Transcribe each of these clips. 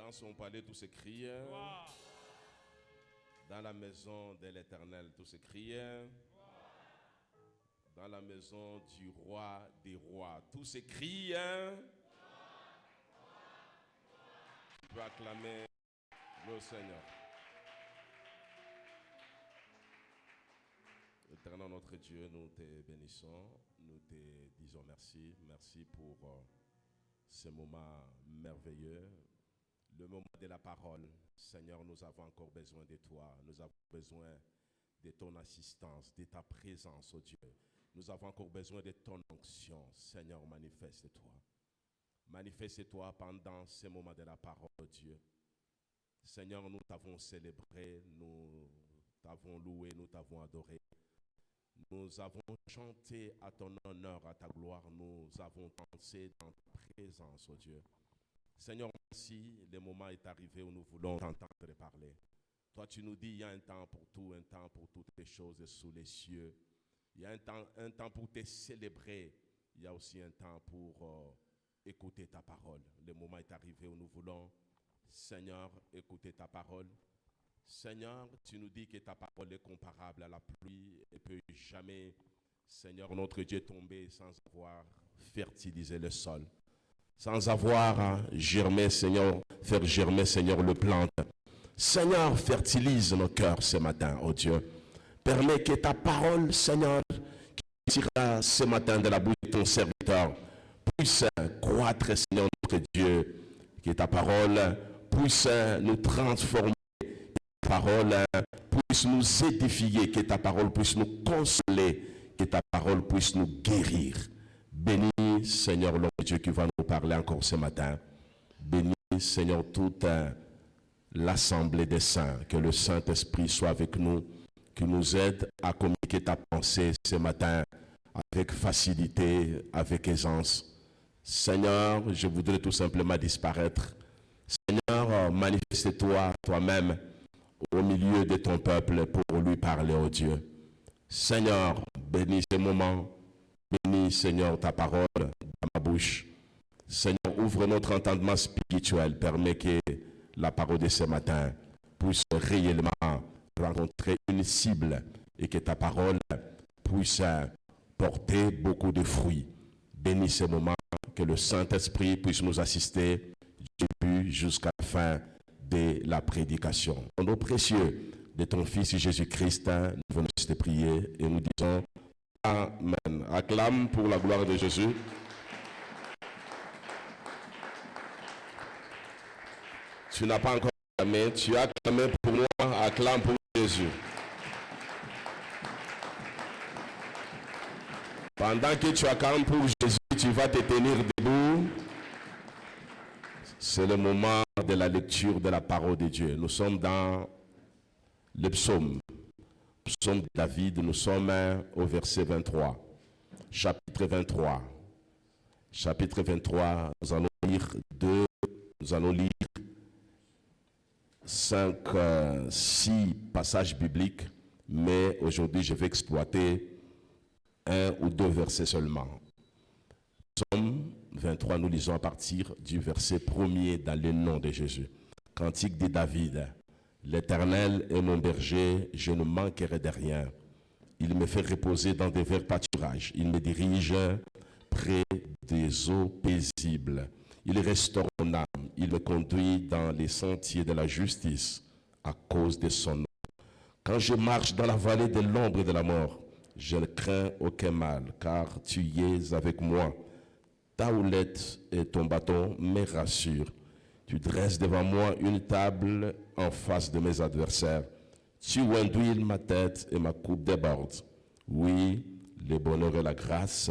Dans son palais, tout s'écrie. Dans la maison de l'Éternel, tout s'écrie. Dans la maison du roi des rois, tout s'écrie. Tu peux acclamer le Seigneur. Éternel notre Dieu, nous te bénissons, nous te disons merci. Merci pour ce moment merveilleux, le moment de la parole. Seigneur, nous avons encore besoin de toi. Nous avons besoin de ton assistance, de ta présence, oh Dieu. Nous avons encore besoin de ton onction. Seigneur, manifeste-toi. Manifeste-toi pendant ce moment de la parole, oh Dieu. Seigneur, nous t'avons célébré, nous t'avons loué, nous t'avons adoré. Nous avons chanté à ton honneur, à ta gloire. Nous avons dansé dans ta présence, oh Dieu. Seigneur, merci. Le moment est arrivé où nous voulons t'entendre parler. Toi, tu nous dis, il y a un temps pour tout, un temps pour toutes les choses sous les cieux. Il y a un temps pour te célébrer. Il y a aussi un temps pour écouter ta parole. Le moment est arrivé où nous voulons, Seigneur, écouter ta parole. Seigneur, tu nous dis que ta parole est comparable à la pluie et peut jamais, Seigneur, notre Dieu, tomber sans avoir fertilisé le sol. Sans avoir germé, Seigneur, faire germer, Seigneur, le plante. Seigneur, fertilise nos cœurs ce matin, oh Dieu. Permets que ta parole, Seigneur, qui sortira ce matin de la bouche de ton serviteur, puisse croître, Seigneur, notre Dieu. Que ta parole puisse nous transformer, que ta parole puisse nous édifier, que ta parole puisse nous consoler, que ta parole puisse nous guérir. Bénis, Seigneur, l'homme de Dieu qui va nous parler encore ce matin. Bénis, Seigneur, toute l'assemblée des saints. Que le Saint-Esprit soit avec nous, qui nous aide à communiquer ta pensée ce matin avec facilité, avec aisance. Seigneur, je voudrais tout simplement disparaître. Seigneur, manifeste-toi toi-même au milieu de ton peuple pour lui parler, oh Dieu. Seigneur, bénis ce moment. Bénis, Seigneur, ta parole dans ma bouche. Seigneur, ouvre notre entendement spirituel. Permets que la parole de ce matin puisse réellement rencontrer une cible et que ta parole puisse porter beaucoup de fruits. Bénis ce moment, que le Saint-Esprit puisse nous assister du début jusqu'à la fin de la prédication. Au nom précieux de ton Fils Jésus-Christ, nous venons te prier et nous disons Amen. Acclame pour la gloire de Jésus. Tu n'as pas encore acclamé, tu as acclamé pour moi, acclame pour Jésus. Pendant que tu acclames pour Jésus, tu vas te tenir debout. C'est le moment de la lecture de la parole de Dieu. Nous sommes dans le psaume. Psaume de David, nous sommes au verset 23. Chapitre 23. Chapitre 23, nous allons lire 6 passages bibliques, mais aujourd'hui je vais exploiter 1 ou 2 versets seulement. Psaume 23, nous lisons à partir du verset 1er dans le nom de Jésus. Cantique de David. L'Éternel est mon berger, je ne manquerai de rien. Il me fait reposer dans des verts pâturages. Il me dirige près des eaux paisibles. Il restaure mon âme. Il me conduit dans les sentiers de la justice à cause de son nom. Quand je marche dans la vallée de l'ombre de la mort, je ne crains aucun mal, car tu y es avec moi. Ta houlette et ton bâton me rassurent. Tu dresses devant moi une table en face de mes adversaires. Tu induis ma tête et ma coupe déborde. Oui, le bonheur et la grâce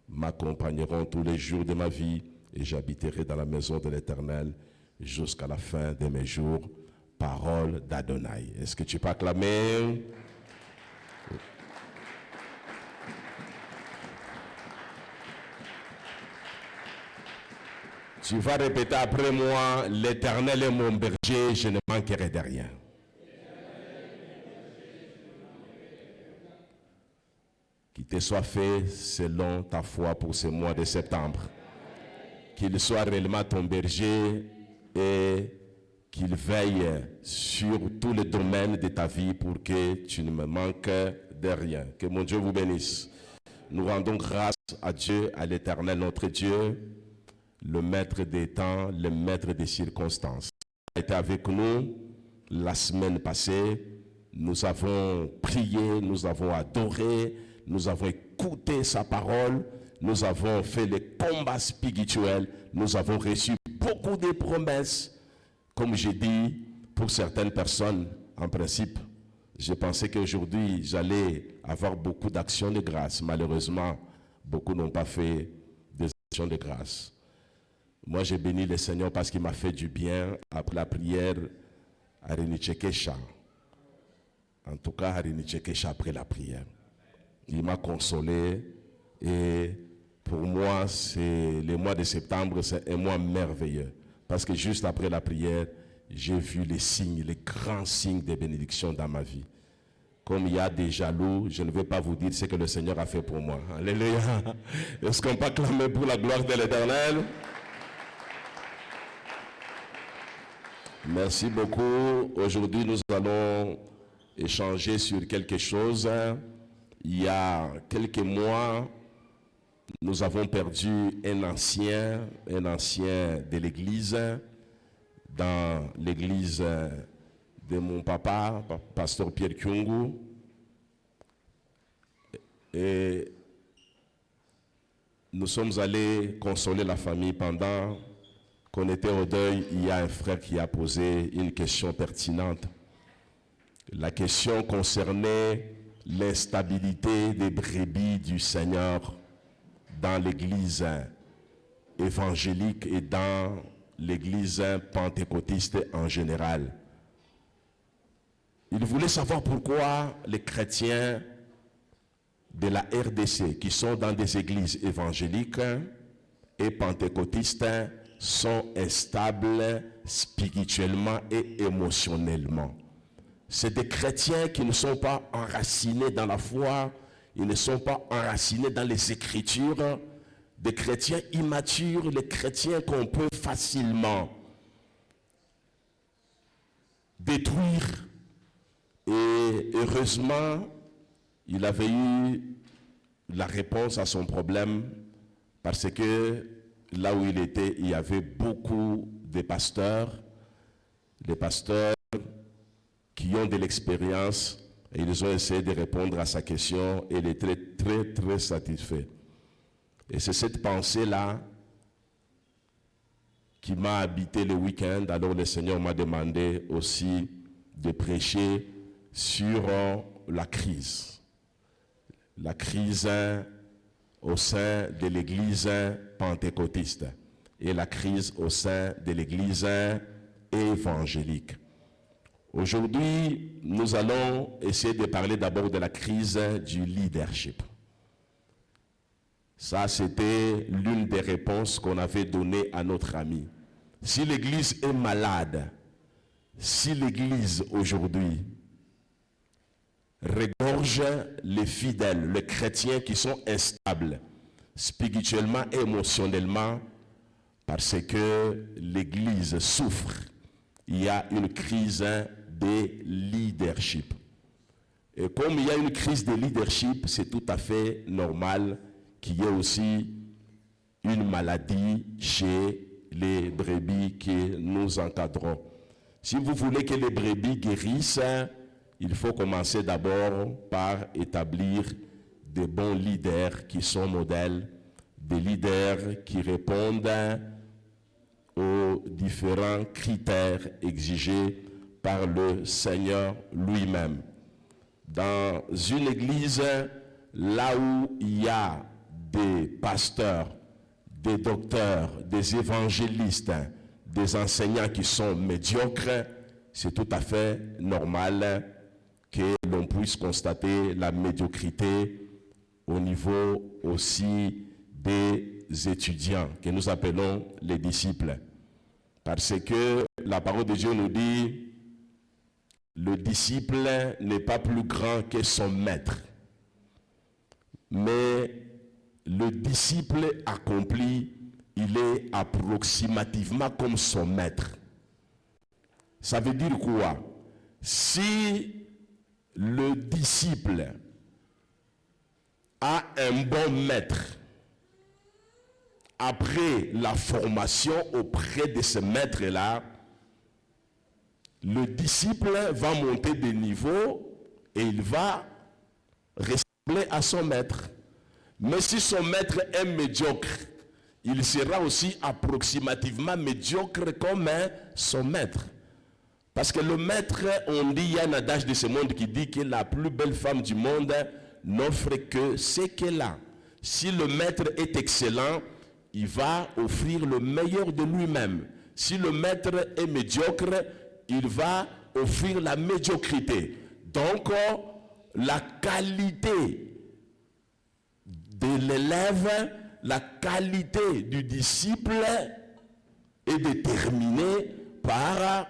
m'accompagneront tous les jours de ma vie et j'habiterai dans la maison de l'Éternel jusqu'à la fin de mes jours. Parole d'Adonai. Est-ce que tu peux acclamer? Tu vas répéter après moi, l'Éternel est mon berger, je ne manquerai de rien. Qu'il te soit fait selon ta foi pour ce mois de septembre. Qu'il soit réellement ton berger et qu'il veille sur tous les domaines de ta vie pour que tu ne me manques de rien. Que mon Dieu vous bénisse. Nous rendons grâce à Dieu, à l'Éternel, notre Dieu, le maître des temps, le maître des circonstances. Il a été avec nous la semaine passée. Nous avons prié, nous avons adoré, nous avons écouté sa parole, nous avons fait les combats spirituels, nous avons reçu beaucoup de promesses. Comme j'ai dit, pour certaines personnes, en principe, je pensais qu'aujourd'hui, j'allais avoir beaucoup d'actions de grâce. Malheureusement, beaucoup n'ont pas fait des actions de grâce. Moi, j'ai béni le Seigneur parce qu'il m'a fait du bien après la prière à Renichekesha. En tout cas, à Renichekesha après la prière. Il m'a consolé et pour moi, le mois de septembre, c'est un mois merveilleux. Parce que juste après la prière, j'ai vu les signes, les grands signes de bénédiction dans ma vie. Comme il y a des jaloux, je ne vais pas vous dire ce que le Seigneur a fait pour moi. Alléluia. Est-ce qu'on peut acclamer pour la gloire de l'Éternel? Merci beaucoup. Aujourd'hui, nous allons échanger sur quelque chose. Il y a quelques mois, nous avons perdu un ancien de l'église, dans l'église de mon papa, pasteur Pierre Kyungu. Et nous sommes allés consoler la famille pendant qu'on était au deuil. Il y a un frère qui a posé une question pertinente. La question concernait l'instabilité des brebis du Seigneur dans l'église évangélique et dans l'église pentecôtiste en général. Il voulait savoir pourquoi les chrétiens de la RDC qui sont dans des églises évangéliques et pentecôtistes sont instables spirituellement et émotionnellement. C'est des chrétiens qui ne sont pas enracinés dans la foi, ils ne sont pas enracinés dans les Écritures, des chrétiens immatures, les chrétiens qu'on peut facilement détruire. Et heureusement, il avait eu la réponse à son problème parce que là où il était, il y avait beaucoup de pasteurs, des pasteurs qui ont de l'expérience et ils ont essayé de répondre à sa question et il était très satisfait. Et c'est cette pensée-là qui m'a habité le week-end. Alors le Seigneur m'a demandé aussi de prêcher sur la crise. La crise au sein de l'église pentecôtiste et la crise au sein de l'église évangélique. Aujourd'hui, nous allons essayer de parler d'abord de la crise du leadership. Ça, c'était l'une des réponses qu'on avait données à notre ami. Si l'église est malade, si l'église aujourd'hui regorge les fidèles, les chrétiens qui sont instables spirituellement et émotionnellement parce que l'église souffre, il y a une crise de leadership. Et comme il y a une crise de leadership, c'est tout à fait normal qu'il y ait aussi une maladie chez les brebis que nous encadrons. Si vous voulez que les brebis guérissent, il faut commencer d'abord par établir des bons leaders qui sont modèles, des leaders qui répondent aux différents critères exigés par le Seigneur lui-même. Dans une église, là où il y a des pasteurs, des docteurs, des évangélistes, des enseignants qui sont médiocres, c'est tout à fait normal que l'on puisse constater la médiocrité au niveau aussi des étudiants, que nous appelons les disciples. Parce que la parole de Dieu nous dit, le disciple n'est pas plus grand que son maître. Mais le disciple accompli, il est approximativement comme son maître. Ça veut dire quoi? Si le disciple a un bon maître, après la formation auprès de ce maître-là, le disciple va monter de niveau et il va ressembler à son maître. Mais si son maître est médiocre, il sera aussi approximativement médiocre comme son maître. Parce que le maître, on dit, il y a un adage de ce monde qui dit que la plus belle femme du monde n'offre que ce qu'elle a. Si le maître est excellent, il va offrir le meilleur de lui-même. Si le maître est médiocre, il va offrir la médiocrité. Donc, la qualité de l'élève, la qualité du disciple est déterminée par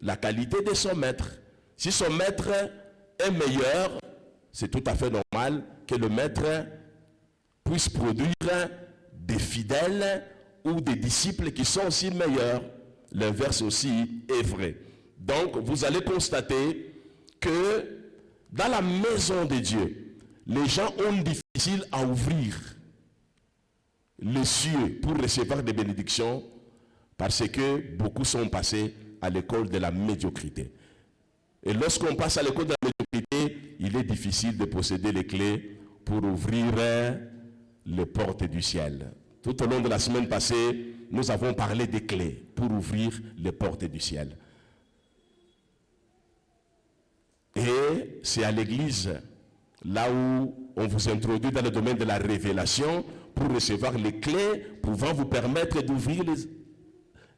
la qualité de son maître. Si son maître est meilleur, c'est tout à fait normal que le maître puisse produire des fidèles ou des disciples qui sont aussi meilleurs. L'inverse aussi est vrai. Donc, vous allez constater que dans la maison de Dieu, les gens ont difficile à ouvrir les cieux pour recevoir des bénédictions parce que beaucoup sont passés à l'école de la médiocrité. Et lorsqu'on passe à l'école de la médiocrité, il est difficile de posséder les clés pour ouvrir les portes du ciel. Tout au long de la semaine passée, nous avons parlé des clés pour ouvrir les portes du ciel. Et c'est à l'église, là où on vous introduit dans le domaine de la révélation, pour recevoir les clés pouvant vous permettre d'ouvrir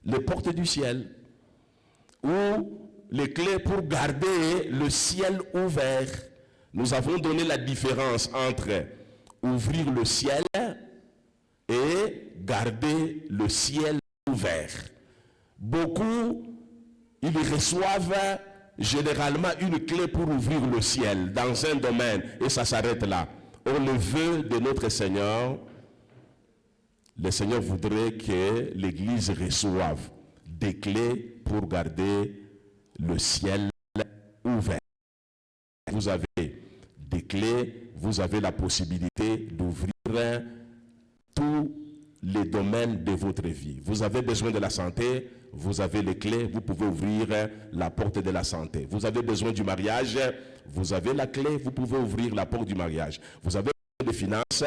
les portes du ciel. Ou les clés pour garder le ciel ouvert. Nous avons donné la différence entre ouvrir le ciel et garder le ciel ouvert. Beaucoup, ils reçoivent généralement une clé pour ouvrir le ciel dans un domaine et ça s'arrête là. Or, le vœu de notre Seigneur, le Seigneur voudrait que l'Église reçoive des clés pour garder le ciel ouvert. Vous avez des clés, vous avez la possibilité d'ouvrir tous les domaines de votre vie. Vous avez besoin de la santé, vous avez les clés, vous pouvez ouvrir la porte de la santé. Vous avez besoin du mariage, vous avez la clé, vous pouvez ouvrir la porte du mariage. Vous avez besoin des finances,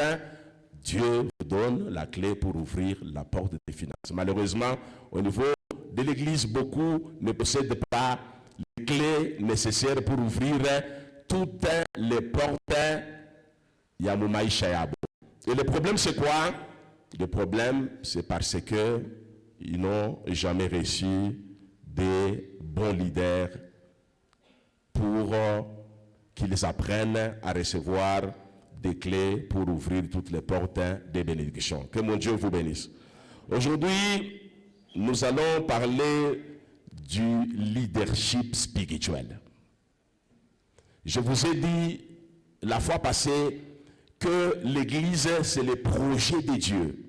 Dieu vous donne la clé pour ouvrir la porte des finances. Malheureusement, au niveau de l'Église, beaucoup ne possèdent pas les clés nécessaires pour ouvrir toutes les portes Yamumaï Shayabo. Et le problème, c'est quoi? Le problème, c'est parce qu'ils n'ont jamais reçu des bons leaders pour qu'ils apprennent à recevoir des clés pour ouvrir toutes les portes des bénédictions. Que mon Dieu vous bénisse. Aujourd'hui, nous allons parler du leadership spirituel. Je vous ai dit la fois passée que l'Église, c'est le projet de Dieu.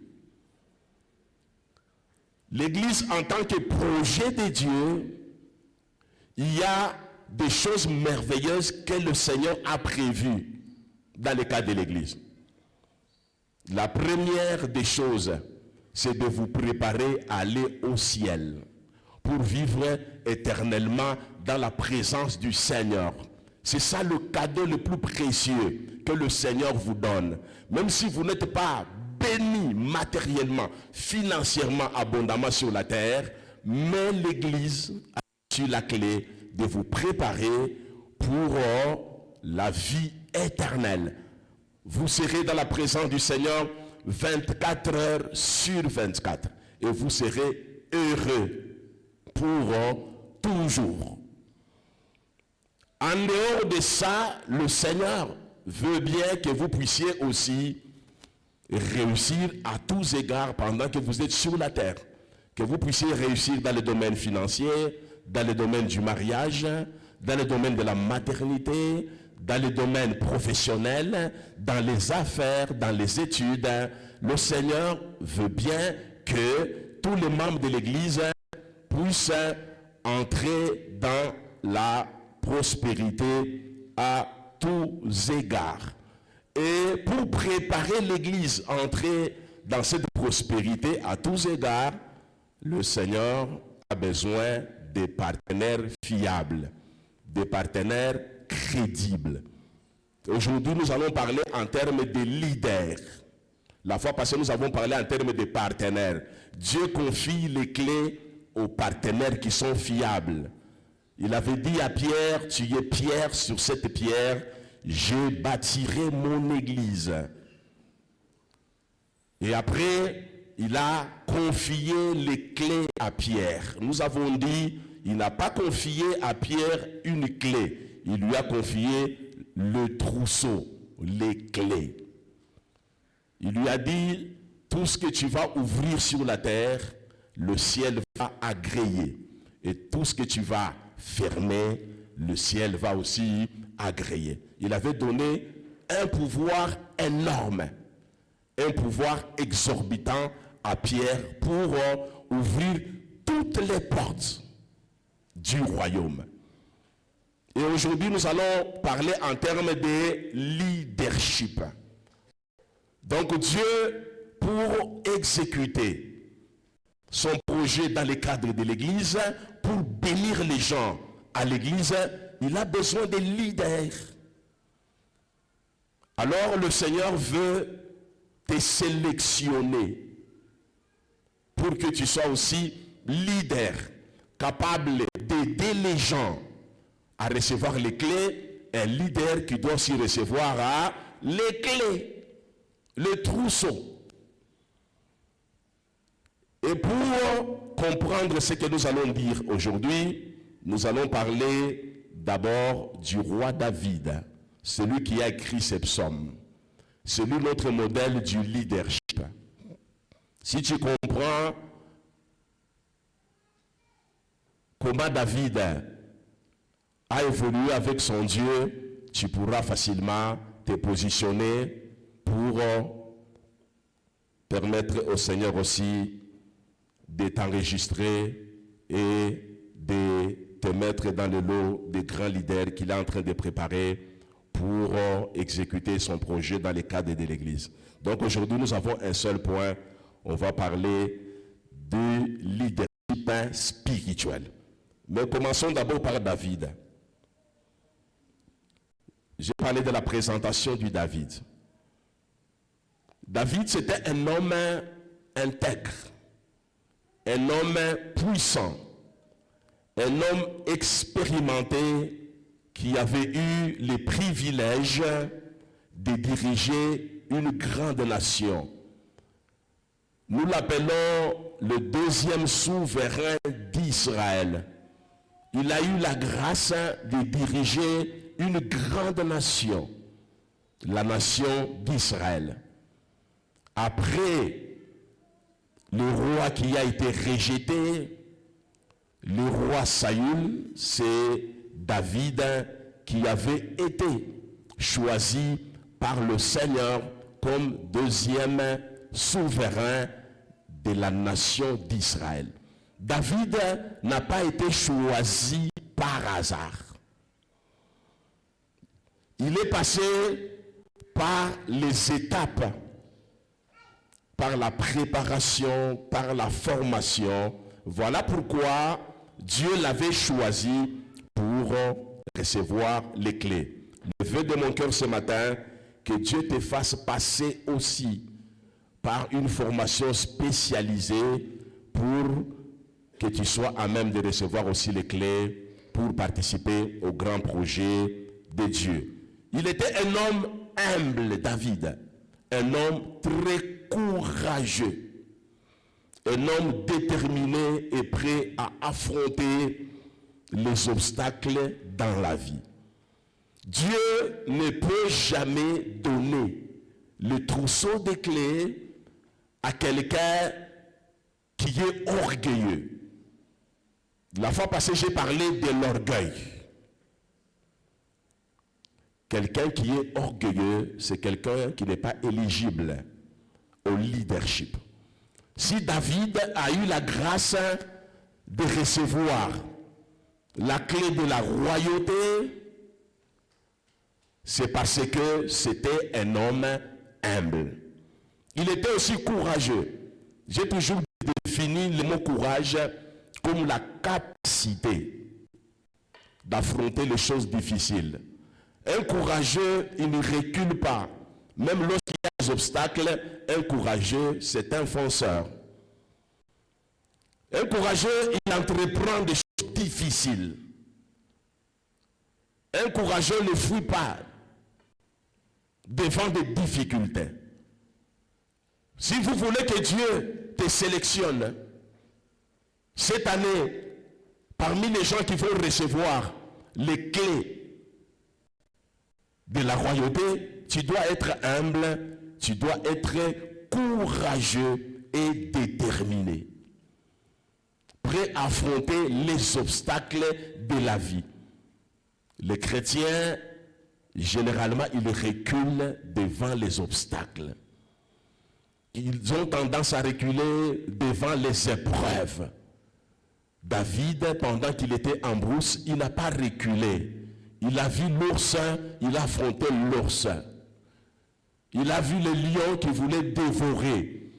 L'Église, en tant que projet de Dieu, il y a des choses merveilleuses que le Seigneur a prévues dans le cadre de l'Église. La première des choses, c'est de vous préparer à aller au ciel pour vivre éternellement dans la présence du Seigneur. C'est ça le cadeau le plus précieux que le Seigneur vous donne. Même si vous n'êtes pas béni matériellement, financièrement, abondamment sur la terre, mais l'Église a reçu la clé de vous préparer pour la vie éternelle. Vous serez dans la présence du Seigneur 24 heures sur 24 et vous serez heureux pour toujours. En dehors de ça, le Seigneur veut bien que vous puissiez aussi réussir à tous égards pendant que vous êtes sur la terre. Que vous puissiez réussir dans le domaine financier, dans le domaine du mariage, dans le domaine de la maternité, dans le domaine professionnel, dans les affaires, dans les études. Le Seigneur veut bien que tous les membres de l'Église puissent entrer dans la prospérité à tous égards. Et pour préparer l'Église à entrer dans cette prospérité à tous égards, le Seigneur a besoin des partenaires fiables, des partenaires crédibles. Aujourd'hui, nous allons parler en termes de leaders. La fois passée, nous avons parlé en termes de partenaires. Dieu confie les clés aux partenaires qui sont fiables. Il avait dit à Pierre, tu es pierre, sur cette pierre, je bâtirai mon église. Et après, il a confié les clés à Pierre. Nous avons dit, il n'a pas confié à Pierre une clé. Il lui a confié le trousseau, les clés. Il lui a dit, tout ce que tu vas ouvrir sur la terre, le ciel va agréer. Et tout ce que tu vas fermer, le ciel va aussi agréer. Il avait donné un pouvoir énorme, un pouvoir exorbitant à Pierre pour ouvrir toutes les portes du royaume. Et aujourd'hui, nous allons parler en termes de leadership. Donc Dieu, pour exécuter son projet dans le cadre de l'Église, pour bénir les gens à l'Église, il a besoin de leaders. Alors le Seigneur veut te sélectionner pour que tu sois aussi leader, capable d'aider les gens à recevoir les clés, un leader qui doit aussi recevoir les clés, le trousseau. Et pour comprendre ce que nous allons dire aujourd'hui, nous allons parler d'abord du roi David, celui qui a écrit ces psaumes. C'est lui notre modèle du leadership. Si tu comprends comment David a évolué avec son Dieu, tu pourras facilement te positionner pour permettre au Seigneur aussi de t'enregistrer et de te mettre dans le lot des grands leaders qu'il est en train de préparer pour exécuter son projet dans le cadre de l'Église. Donc aujourd'hui, nous avons un seul point. On va parler du leadership spirituel. Mais commençons d'abord par David. J'ai parlé de la présentation du David. David, c'était un homme intègre, un homme puissant, un homme expérimenté qui avait eu les privilèges de diriger une grande nation. Nous l'appelons le deuxième souverain d'Israël. Il a eu la grâce de diriger une grande nation, la nation d'Israël. Après le roi qui a été rejeté, le roi Saül, c'est David qui avait été choisi par le Seigneur comme deuxième souverain de la nation d'Israël. David n'a pas été choisi par hasard. Il est passé par les étapes, par la préparation, par la formation. Voilà pourquoi Dieu l'avait choisi pour recevoir les clés. Le vœu de mon cœur ce matin, que Dieu te fasse passer aussi par une formation spécialisée pour que tu sois à même de recevoir aussi les clés pour participer au grand projet de Dieu. Il était un homme humble, David, un homme très courageux, un homme déterminé et prêt à affronter les obstacles dans la vie. Dieu ne peut jamais donner le trousseau de clés à quelqu'un qui est orgueilleux. La fois passée, j'ai parlé de l'orgueil. Quelqu'un qui est orgueilleux, c'est quelqu'un qui n'est pas éligible au leadership. Si David a eu la grâce de recevoir la clé de la royauté, c'est parce que c'était un homme humble. Il était aussi courageux. J'ai toujours défini le mot courage comme la capacité d'affronter les choses difficiles. Un courageux, il ne recule pas. Même lorsqu'il y a des obstacles, un courageux, c'est un fonceur. Un courageux, il entreprend des choses difficiles. Un courageux ne fuit pas devant des difficultés. Si vous voulez que Dieu te sélectionne cette année, parmi les gens qui vont recevoir les clés de la royauté, tu dois être humble, tu dois être courageux et déterminé, prêt à affronter les obstacles de la vie. Les chrétiens, généralement, ils reculent devant les obstacles. Ils ont tendance à reculer devant les épreuves. David, pendant qu'il était en brousse, il n'a pas reculé. Il a vu l'ours, il a affronté l'ours. Il a vu le lion qui voulait dévorer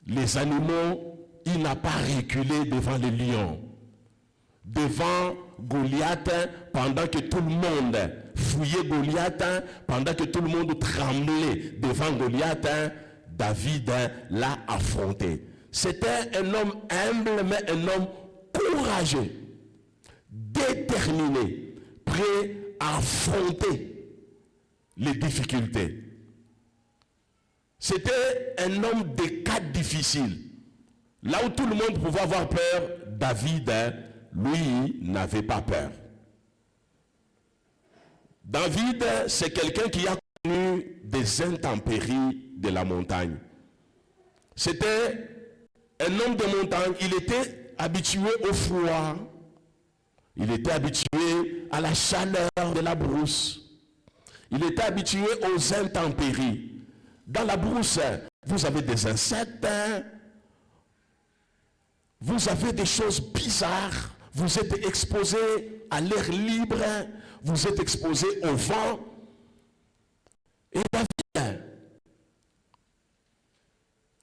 les animaux, il n'a pas reculé devant le lion. Devant Goliath, pendant que tout le monde fouillait Goliath, pendant que tout le monde tremblait devant Goliath, David l'a affronté. C'était un homme humble, mais un homme courageux, déterminé, prêt à affronter les difficultés. C'était un homme des cas difficiles. Là où tout le monde pouvait avoir peur, David, lui, n'avait pas peur. David, c'est quelqu'un qui a connu des intempéries de la montagne. C'était un homme de montagne, il était habitué au froid, il était habitué à la chaleur de la brousse, il était habitué aux intempéries. Dans la brousse, vous avez des insectes, vous avez des choses bizarres, vous êtes exposé à l'air libre, vous êtes exposé au vent. Et David,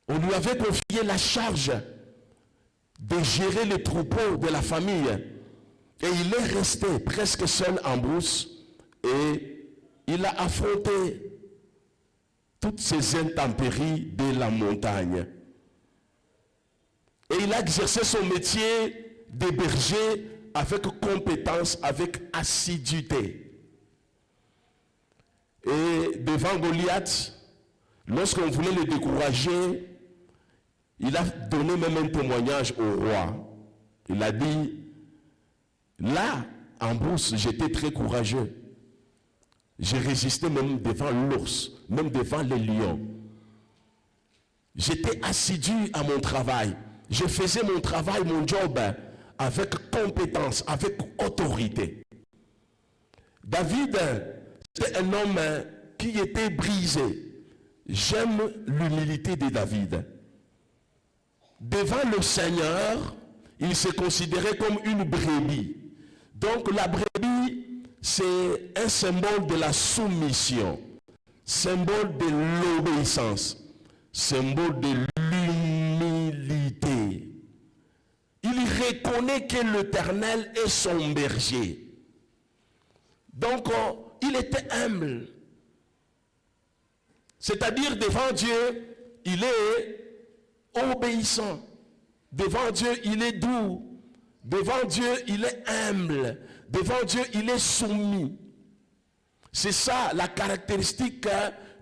on lui avait confié la charge de gérer les troupeaux de la famille. Et il est resté presque seul en brousse et il a affronté toutes ces intempéries de la montagne. Et il a exercé son métier de berger avec compétence, avec assiduité. Et devant Goliath, lorsqu'on voulait le décourager, il a donné même un témoignage au roi. Il a dit, là, en brousse, j'étais très courageux. J'ai résisté même devant l'ours, même devant les lions. J'étais assidu à mon travail. Je faisais mon travail, mon job, avec compétence, avec autorité. David, c'est un homme qui était brisé. J'aime l'humilité de David. Devant le Seigneur, il se considérait comme une brebis. Donc la brebis, c'est un symbole de la soumission, symbole de l'obéissance, symbole de l'humilité. Il reconnaît que l'Éternel est son berger. Donc, il était humble. C'est-à-dire, devant Dieu, il est obéissant. Devant Dieu, il est doux. Devant Dieu, il est humble. Devant Dieu, il est soumis. C'est ça la caractéristique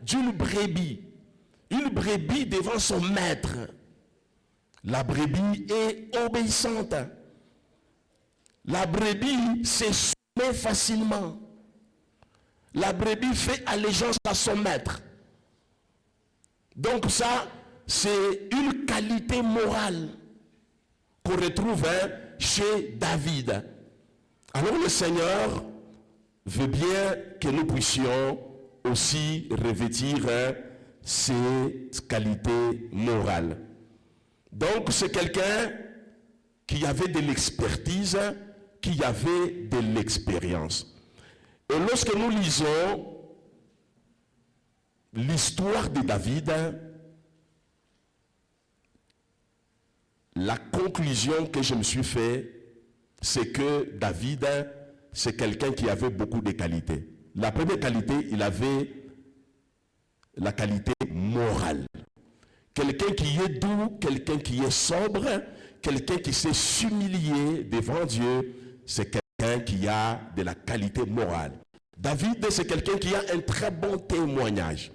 d'une brebis. Une brebis devant son maître. La brebis est obéissante. La brebis se soumet facilement. La brebis fait allégeance à son maître. Donc ça, c'est une qualité morale qu'on retrouve chez David. Alors le Seigneur veut bien que nous puissions aussi revêtir ces qualités morales. Donc c'est quelqu'un qui avait de l'expertise, qui avait de l'expérience. Et lorsque nous lisons l'histoire de David, la conclusion que je me suis faite, c'est que David, c'est quelqu'un qui avait beaucoup de qualités. La première qualité, il avait la qualité morale. Quelqu'un qui est doux, quelqu'un qui est sobre, quelqu'un qui sait s'humilier devant Dieu, c'est quelqu'un qui a de la qualité morale. David, c'est quelqu'un qui a un très bon témoignage.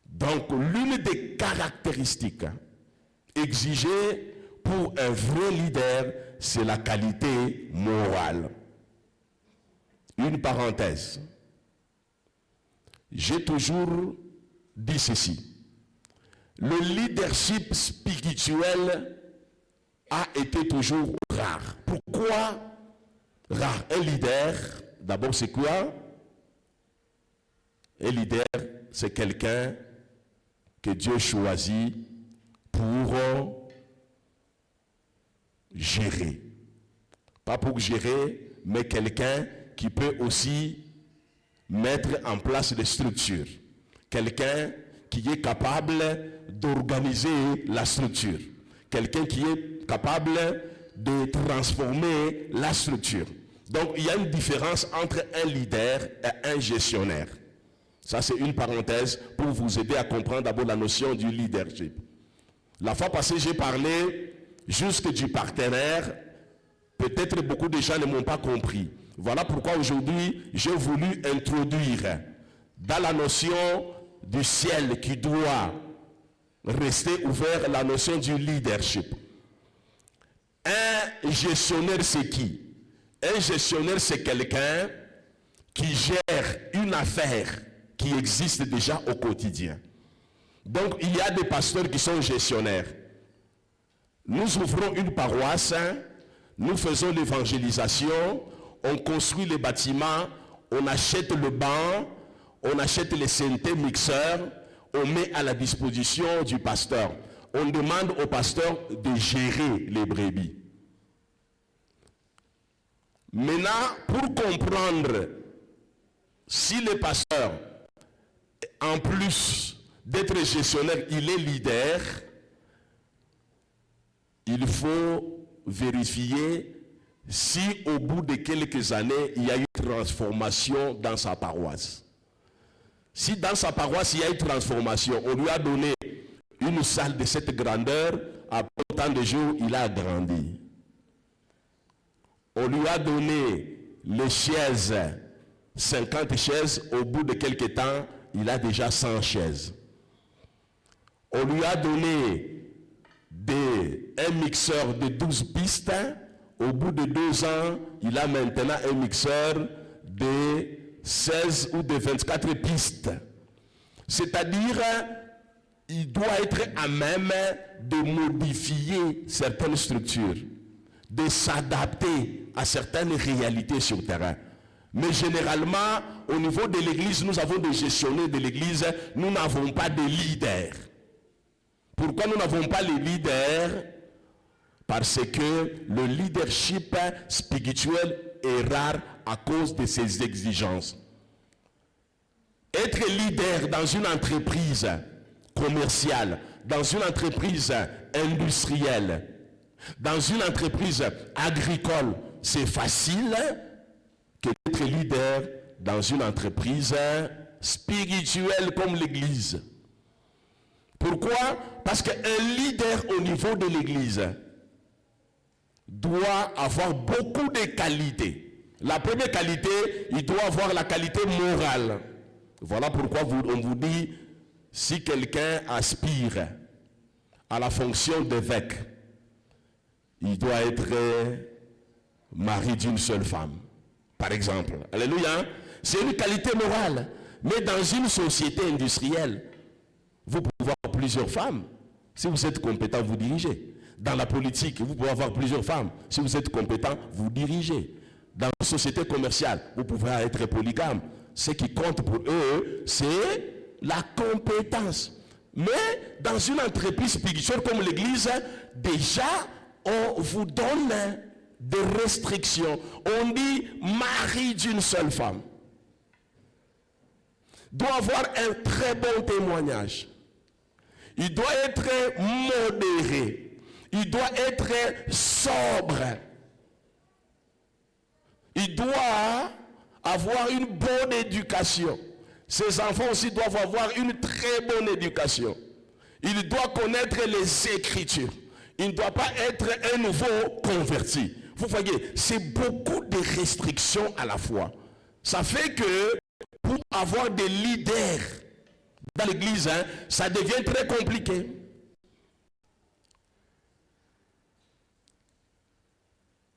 Donc, l'une des caractéristiques exigées pour un vrai leader, c'est la qualité morale. Une parenthèse. J'ai toujours dit ceci. Le leadership spirituel a été toujours rare. Pourquoi rare? Un leader, d'abord c'est quoi? Un leader, c'est quelqu'un que Dieu choisit pour gérer. Pas pour gérer, mais quelqu'un qui peut aussi mettre en place des structures. Quelqu'un qui est capable d'organiser la structure. Quelqu'un qui est capable de transformer la structure. Donc, il y a une différence entre un leader et un gestionnaire. Ça, c'est une parenthèse pour vous aider à comprendre d'abord la notion du leadership. La fois passée, j'ai parlé juste du partenaire. Peut-être beaucoup de gens ne m'ont pas compris. Voilà pourquoi aujourd'hui, j'ai voulu introduire dans la notion du ciel qui doit rester ouvert la notion du leadership. Un gestionnaire, c'est qui? Un gestionnaire, c'est quelqu'un qui gère une affaire qui existe déjà au quotidien. Donc, il y a des pasteurs qui sont gestionnaires. Nous ouvrons une paroisse, nous faisons l'évangélisation, on construit les bâtiments, on achète le banc, on achète les synthés mixeurs, on met à la disposition du pasteur. On demande au pasteur de gérer les brebis. Maintenant, pour comprendre si le pasteur, en plus d'être gestionnaire, il est leader, il faut vérifier si au bout de quelques années, il y a eu une transformation dans sa paroisse. Si dans sa paroisse, il y a une transformation, on lui a donné une salle de cette grandeur, après autant de jours, il a grandi. On lui a donné les chaises, 50 chaises, au bout de quelques temps, il a déjà 100 chaises. On lui a donné un mixeur de 12 pistes, au bout de 2 ans, il a maintenant un mixeur de 16 ou de 24 pistes. C'est-à-dire, il doit être à même de modifier certaines structures, de s'adapter à certaines réalités sur le terrain. Mais généralement, au niveau de l'église, nous avons des gestionnaires de l'église, nous n'avons pas de leaders. Pourquoi nous n'avons pas les leaders? Parce que le leadership spirituel est rare à cause de ses exigences. Être leader dans une entreprise commerciale, dans une entreprise industrielle, dans une entreprise agricole, c'est facile que d'être leader dans une entreprise spirituelle comme l'église. Pourquoi? Parce qu'un leader au niveau de l'église doit avoir beaucoup de qualités. La première qualité, il doit avoir la qualité morale. Voilà pourquoi on vous dit, si quelqu'un aspire à la fonction d'évêque, il doit être mari d'une seule femme, par exemple. Alléluia. C'est une qualité morale. Mais dans une société industrielle, vous pouvez avoir plusieurs femmes. Si vous êtes compétent, vous dirigez. Dans la politique, vous pouvez avoir plusieurs femmes. Si vous êtes compétent, vous dirigez. Dans une société commerciale, vous pouvez être polygame. Ce qui compte pour eux, c'est la compétence. Mais dans une entreprise spirituelle comme l'église, déjà, on vous donne de restrictions. On dit mari d'une seule femme doit avoir un très bon témoignage. Il doit être modéré. Il doit être sobre. Il doit avoir une bonne éducation. Ses enfants aussi doivent avoir une très bonne éducation. Il doit connaître les Écritures. Il ne doit pas être un nouveau converti. Vous voyez, c'est beaucoup de restrictions à la fois. Ça fait que pour avoir des leaders dans l'église, ça devient très compliqué.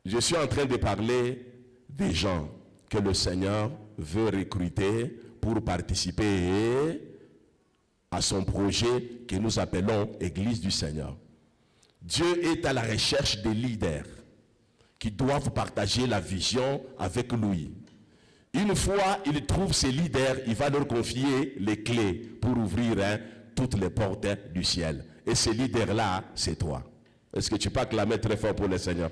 Je suis en train de parler des gens que le Seigneur veut recruter pour participer à son projet que nous appelons Église du Seigneur. Dieu est à la recherche des leaders qui doivent partager la vision avec lui. Une fois il trouve ces leaders, il va leur confier les clés pour ouvrir toutes les portes du ciel. Et ces leaders-là, c'est toi. Est-ce que tu peux acclamer très fort pour le Seigneur?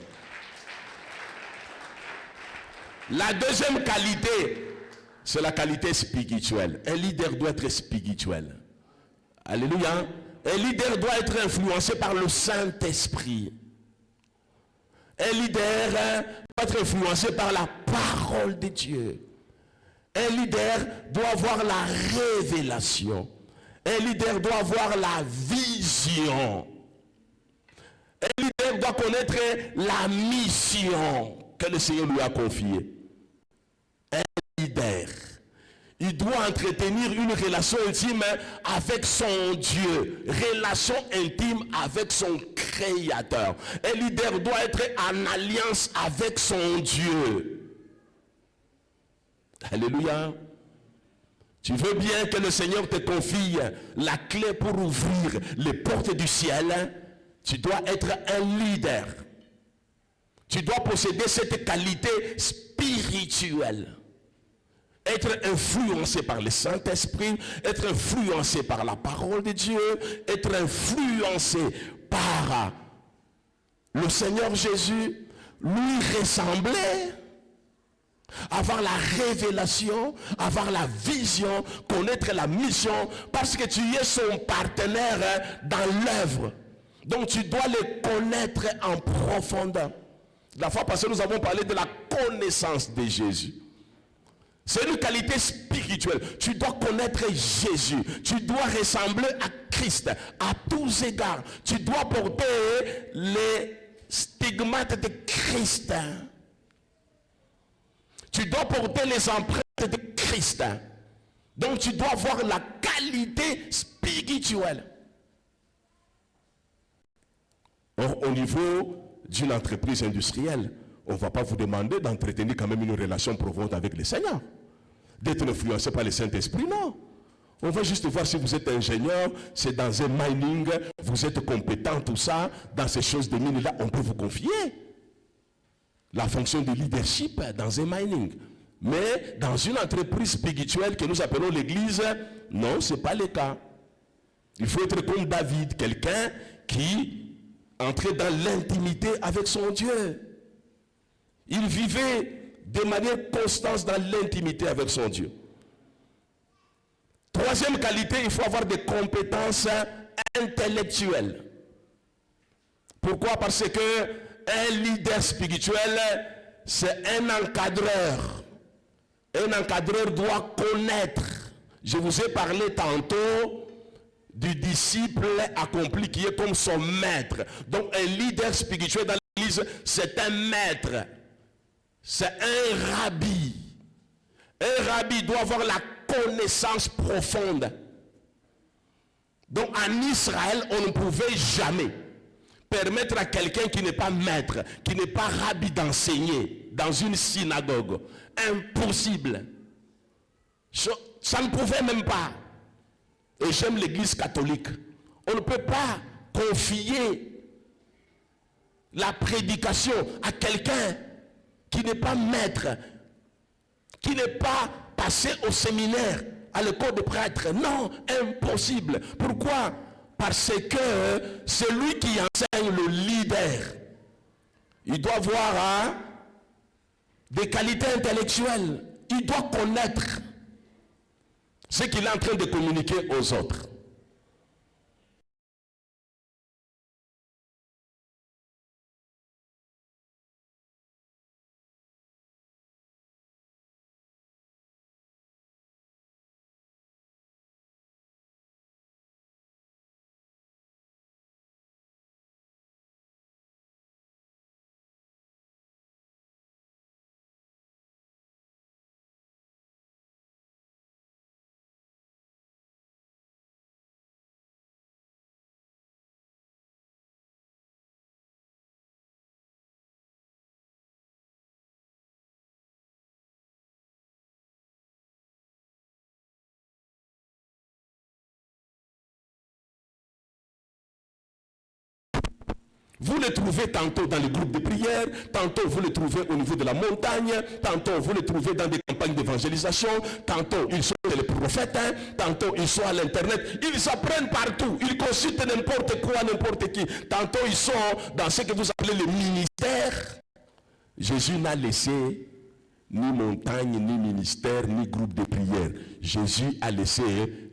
La deuxième qualité, c'est la qualité spirituelle. Un leader doit être spirituel. Alléluia. Un leader doit être influencé par le Saint-Esprit. Un leader doit être influencé par la parole de Dieu. Un leader doit avoir la révélation. Un leader doit avoir la vision. Un leader doit connaître la mission que le Seigneur lui a confiée. Un leader, il doit entretenir une relation intime avec son Dieu, relation intime avec son Créateur. Un leader doit être en alliance avec son Dieu. Alléluia. Tu veux bien que le Seigneur te confie la clé pour ouvrir les portes du ciel? Tu dois être un leader. Tu dois posséder cette qualité spirituelle. Être influencé par le Saint-Esprit, être influencé par la parole de Dieu, être influencé par le Seigneur Jésus, lui ressembler, avoir la révélation, avoir la vision, connaître la mission, parce que tu es son partenaire dans l'œuvre. Donc tu dois le connaître en profondeur. La fois passée, nous avons parlé de la connaissance de Jésus. C'est une qualité spirituelle. Tu dois connaître Jésus. Tu dois ressembler à Christ à tous égards. Tu dois porter les stigmates de Christ. Tu dois porter les empreintes de Christ. Donc tu dois avoir la qualité spirituelle. Or, au niveau d'une entreprise industrielle, on ne va pas vous demander d'entretenir quand même une relation profonde avec le Seigneur. D'être influencé par le Saint-Esprit, non. On va juste voir si vous êtes ingénieur, c'est dans un mining, vous êtes compétent, tout ça, dans ces choses de mine là, on peut vous confier la fonction de leadership dans un mining. Mais dans une entreprise spirituelle que nous appelons l'église, non, ce n'est pas le cas. Il faut être comme David, quelqu'un qui entrait dans l'intimité avec son Dieu. Il vivait de manière constante dans l'intimité avec son Dieu. Troisième qualité, il faut avoir des compétences intellectuelles. Pourquoi? Parce que un leader spirituel, c'est un encadreur. Un encadreur doit connaître. Je vous ai parlé tantôt du disciple accompli qui est comme son maître. Donc un leader spirituel dans l'église, c'est un maître. C'est un rabbi. Un rabbi doit avoir la connaissance profonde. Donc en Israël, on ne pouvait jamais permettre à quelqu'un qui n'est pas maître, qui n'est pas rabbi d'enseigner dans une synagogue. Impossible. Ça ne pouvait même pas. Et j'aime l'église catholique. On ne peut pas confier la prédication à quelqu'un qui n'est pas maître, qui n'est pas passé au séminaire, à l'école de prêtre. Non, impossible. Pourquoi? Parce que c'est lui qui enseigne le leader. Il doit avoir des qualités intellectuelles. Il doit connaître ce qu'il est en train de communiquer aux autres. Vous le trouvez tantôt dans les groupes de prière, tantôt vous le trouvez au niveau de la montagne, tantôt vous le trouvez dans des campagnes d'évangélisation, tantôt ils sont les prophètes, tantôt ils sont à l'internet, ils apprennent partout, ils consultent n'importe quoi, n'importe qui, tantôt ils sont dans ce que vous appelez le ministère. Jésus n'a laissé ni montagne, ni ministère, ni groupe de prière. Jésus a laissé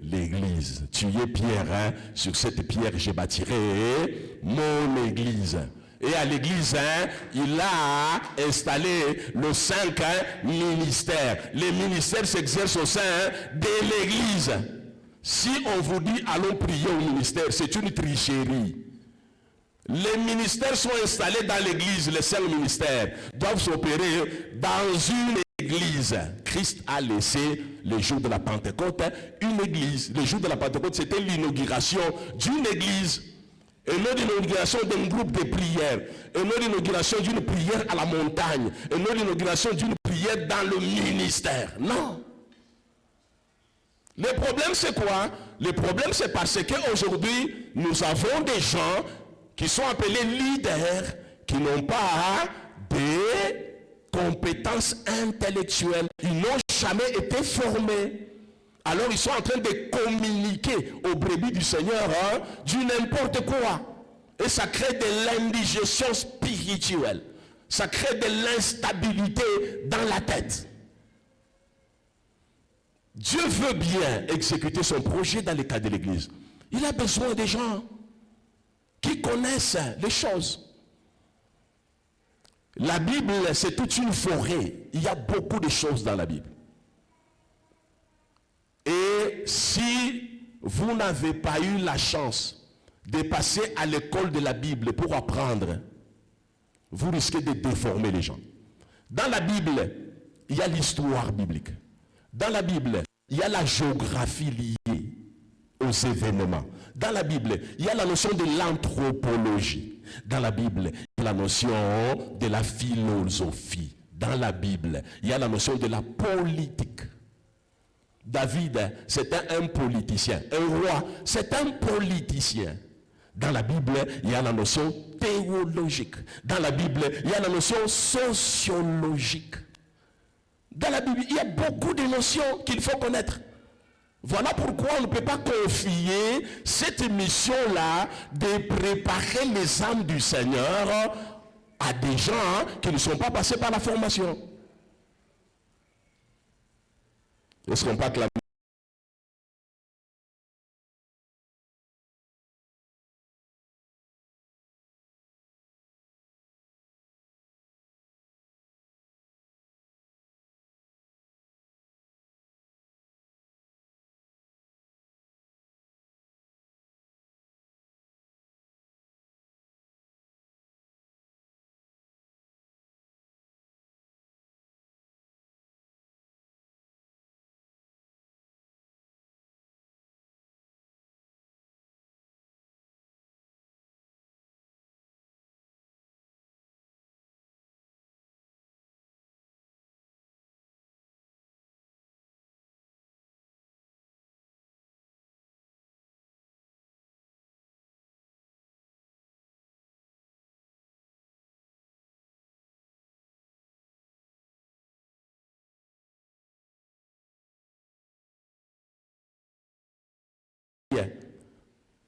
l'église. Tu es Pierre, hein? Sur cette pierre je bâtirai mon église. Et à l'église, hein, il a installé le 5 ministères. Les ministères s'exercent au sein de l'église. Si on vous dit allons prier au ministère, c'est une tricherie. Les ministères sont installés dans l'église, les seuls ministères doivent s'opérer dans une église. Christ a laissé le jour de la Pentecôte une église. Le jour de la Pentecôte, c'était l'inauguration d'une église. Et non l'inauguration d'un groupe de prière. Et non l'inauguration d'une prière à la montagne. Et non l'inauguration d'une prière dans le ministère. Non. Le problème c'est quoi? Le problème c'est parce qu'aujourd'hui, nous avons des gens qui sont appelés leaders, qui n'ont pas des compétences intellectuelles. Ils n'ont jamais été formés. Alors ils sont en train de communiquer aux brebis du Seigneur du n'importe quoi. Et ça crée de l'indigestion spirituelle. Ça crée de l'instabilité dans la tête. Dieu veut bien exécuter son projet dans le cadre de l'église. Il a besoin des gens qui connaissent les choses. La Bible, c'est toute une forêt. Il y a beaucoup de choses dans la Bible. Et si vous n'avez pas eu la chance de passer à l'école de la Bible pour apprendre, vous risquez de déformer les gens. Dans la Bible, il y a l'histoire biblique. Dans la Bible, il y a la géographie liée aux événements. Dans la Bible, il y a la notion de l'anthropologie. Dans la Bible, il y a la notion de la philosophie. Dans la Bible, il y a la notion de la politique. David, c'était un politicien. Un roi, c'est un politicien. Dans la Bible, il y a la notion théologique. Dans la Bible, il y a la notion sociologique. Dans la Bible, il y a beaucoup de notions qu'il faut connaître. Voilà pourquoi on ne peut pas confier cette mission-là de préparer les âmes du Seigneur à des gens qui ne sont pas passés par la formation. Est-ce qu'on peut acclamer?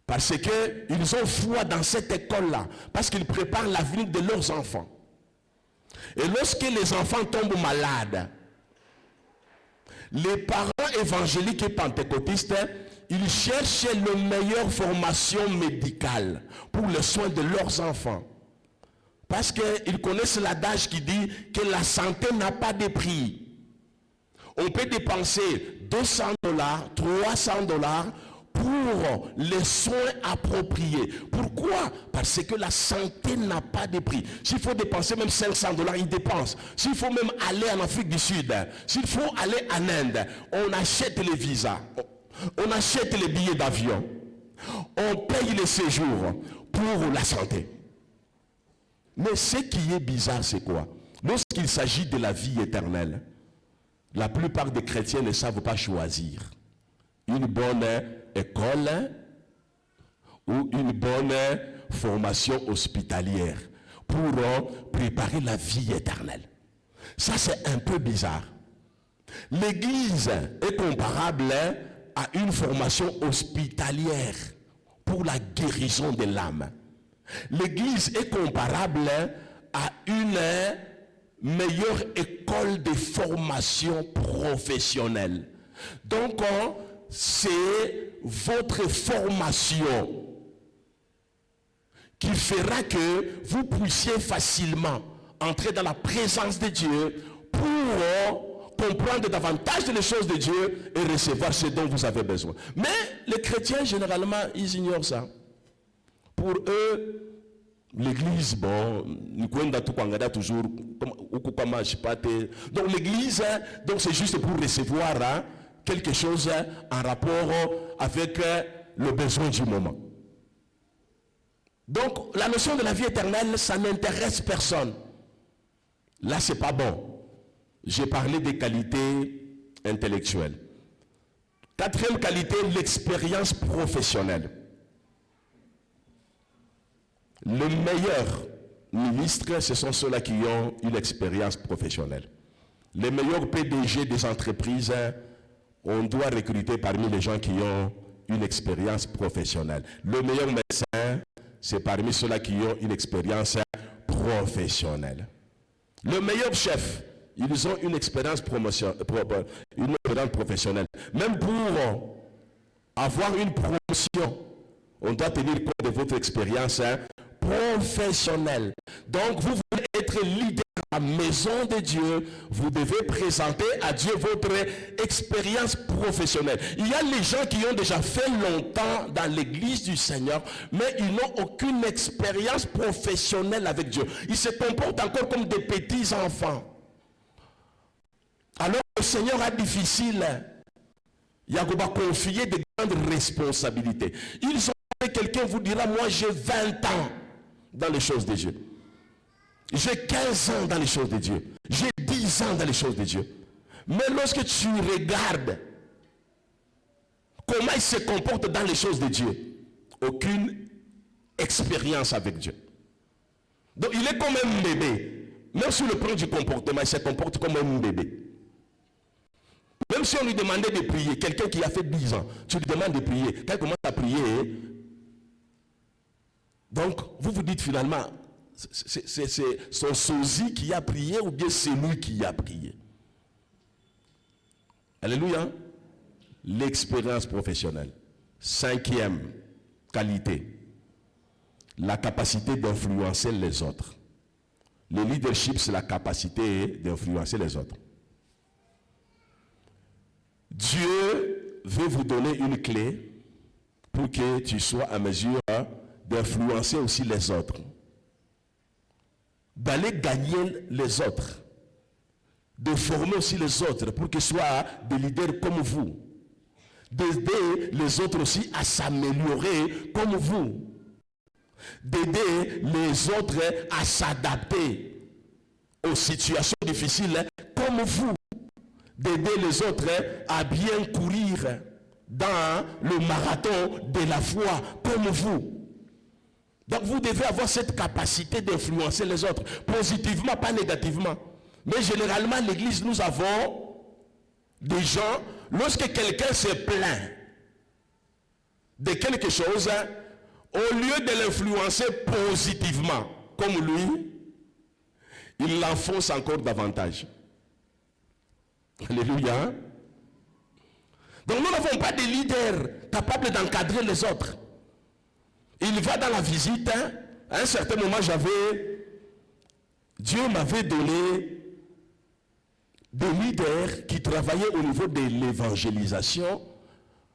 Parce qu'ils ont foi dans cette école-là. Parce qu'ils préparent l'avenir de leurs enfants. Et lorsque les enfants tombent malades, les parents évangéliques et pentecôtistes, ils cherchent la meilleure formation médicale pour le soin de leurs enfants. Parce qu'ils connaissent l'adage qui dit que la santé n'a pas de prix. On peut dépenser $200, $300 pour les soins appropriés. Pourquoi? Parce que la santé n'a pas de prix. S'il faut dépenser même $500, il dépense. S'il faut même aller en Afrique du Sud, s'il faut aller en Inde, on achète les visas, on achète les billets d'avion, on paye les séjours pour la santé. Mais ce qui est bizarre, c'est quoi? Lorsqu'il s'agit de la vie éternelle, la plupart des chrétiens ne savent pas choisir une bonne école ou une bonne formation hospitalière pour préparer la vie éternelle. Ça, c'est un peu bizarre. L'Église est comparable à une formation hospitalière pour la guérison de l'âme. L'Église est comparable à une meilleure école de formation professionnelle. Donc, c'est votre formation qui fera que vous puissiez facilement entrer dans la présence de Dieu pour comprendre davantage les choses de Dieu et recevoir ce dont vous avez besoin. Mais les chrétiens, généralement, ils ignorent ça. Pour eux, l'église, bon, toujours, donc l'église, donc c'est juste pour recevoir quelque chose en rapport avec le besoin du moment. Donc la notion de la vie éternelle, ça n'intéresse personne. Là, c'est pas bon. J'ai parlé des qualités intellectuelles. Quatrième qualité, l'expérience professionnelle. Les meilleurs ministres, ce sont ceux-là qui ont une expérience professionnelle. Les meilleurs PDG des entreprises, on doit recruter parmi les gens qui ont une expérience professionnelle. Le meilleur médecin, c'est parmi ceux-là qui ont une expérience professionnelle. Le meilleur chef, ils ont une expérience professionnelle. Même pour avoir une promotion, on doit tenir compte de votre expérience professionnelle. Donc, vous voulez être leader à la maison de Dieu, vous devez présenter à Dieu votre expérience professionnelle. Il y a les gens qui ont déjà fait longtemps dans l'église du Seigneur, mais ils n'ont aucune expérience professionnelle avec Dieu. Ils se comportent encore comme des petits enfants. Alors, le Seigneur a difficile. Il y a confier de grandes responsabilités. Ils ont quelqu'un vous dira, moi j'ai 20 ans dans les choses de Dieu. J'ai 15 ans dans les choses de Dieu. J'ai 10 ans dans les choses de Dieu. Mais lorsque tu regardes comment il se comporte dans les choses de Dieu, aucune expérience avec Dieu. Donc il est comme un bébé. Même sur le plan du comportement, il se comporte comme un bébé. Même si on lui demandait de prier, quelqu'un qui a fait 10 ans, tu lui demandes de prier, quand il commence à prier, donc vous vous dites finalement, c'est son sosie qui a prié ou bien c'est lui qui a prié. Alléluia. L'expérience professionnelle. Cinquième qualité, la capacité d'influencer les autres. Le leadership, c'est la capacité d'influencer les autres. Dieu veut vous donner une clé pour que tu sois à mesure d'influencer aussi les autres. D'aller gagner les autres. De former aussi les autres pour qu'ils soient des leaders comme vous. D'aider les autres aussi à s'améliorer comme vous. D'aider les autres à s'adapter aux situations difficiles comme vous. D'aider les autres à bien courir dans le marathon de la foi comme vous. Donc vous devez avoir cette capacité d'influencer les autres, positivement, pas négativement. Mais généralement, l'église, nous avons des gens, lorsque quelqu'un se plaint de quelque chose, au lieu de l'influencer positivement, comme lui, il l'enfonce encore davantage. Alléluia. Donc nous n'avons pas de leader capable d'encadrer les autres. Il va dans la visite. À un certain moment, Dieu m'avait donné des leaders qui travaillaient au niveau de l'évangélisation.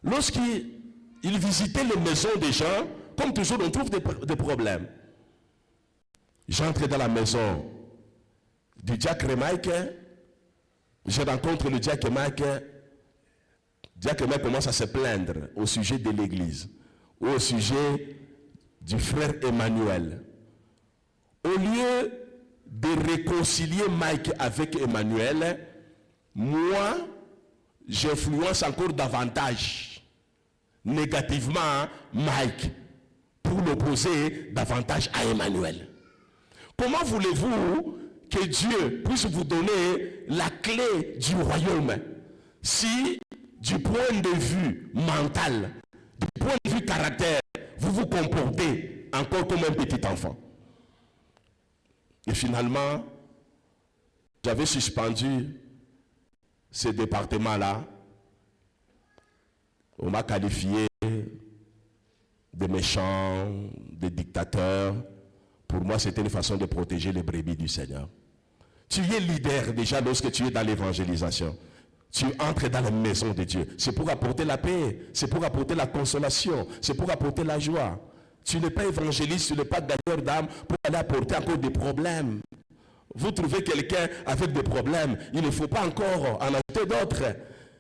Lorsqu'ils visitaient les maisons des gens, comme toujours, on trouve des problèmes. J'entre dans la maison du diacre Mike, je rencontre le diacre Mike. Diacre Mike commence à se plaindre au sujet de l'église, ou au sujet du frère Emmanuel. Au lieu de réconcilier Mike avec Emmanuel, moi, j'influence encore davantage négativement Mike pour l'opposer davantage à Emmanuel. Comment voulez-vous que Dieu puisse vous donner la clé du royaume si, du point de vue mental, du point de vue caractère, vous vous comportez encore comme un petit enfant? Et finalement, j'avais suspendu ce département-là. On m'a qualifié de méchant, de dictateur. Pour moi, c'était une façon de protéger les brebis du Seigneur. Tu es leader déjà lorsque tu es dans l'évangélisation. Tu entres dans la maison de Dieu. C'est pour apporter la paix, c'est pour apporter la consolation, c'est pour apporter la joie. Tu n'es pas évangéliste, tu n'es pas gagneur d'âme pour aller apporter encore des problèmes. Vous trouvez quelqu'un avec des problèmes, il ne faut pas encore en ajouter d'autres.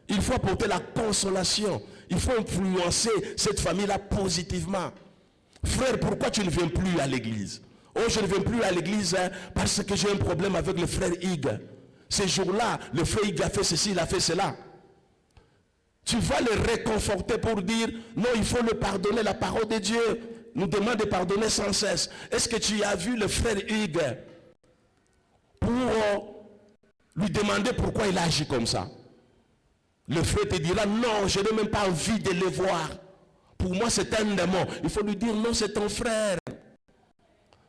Il faut apporter la consolation. Il faut influencer cette famille-là positivement. Frère, pourquoi tu ne viens plus à l'église? Oh, je ne viens plus à l'église parce que j'ai un problème avec le frère Hugues. Ces jours-là, le frère Hugues a fait ceci, il a fait cela. Tu vas le réconforter pour dire, non, il faut le pardonner. La parole de Dieu nous demande de pardonner sans cesse. Est-ce que tu as vu le frère Hugues pour lui demander pourquoi il agit comme ça? Le frère te dira, non, je n'ai même pas envie de le voir. Pour moi, c'est un démon. Il faut lui dire, non, c'est ton frère.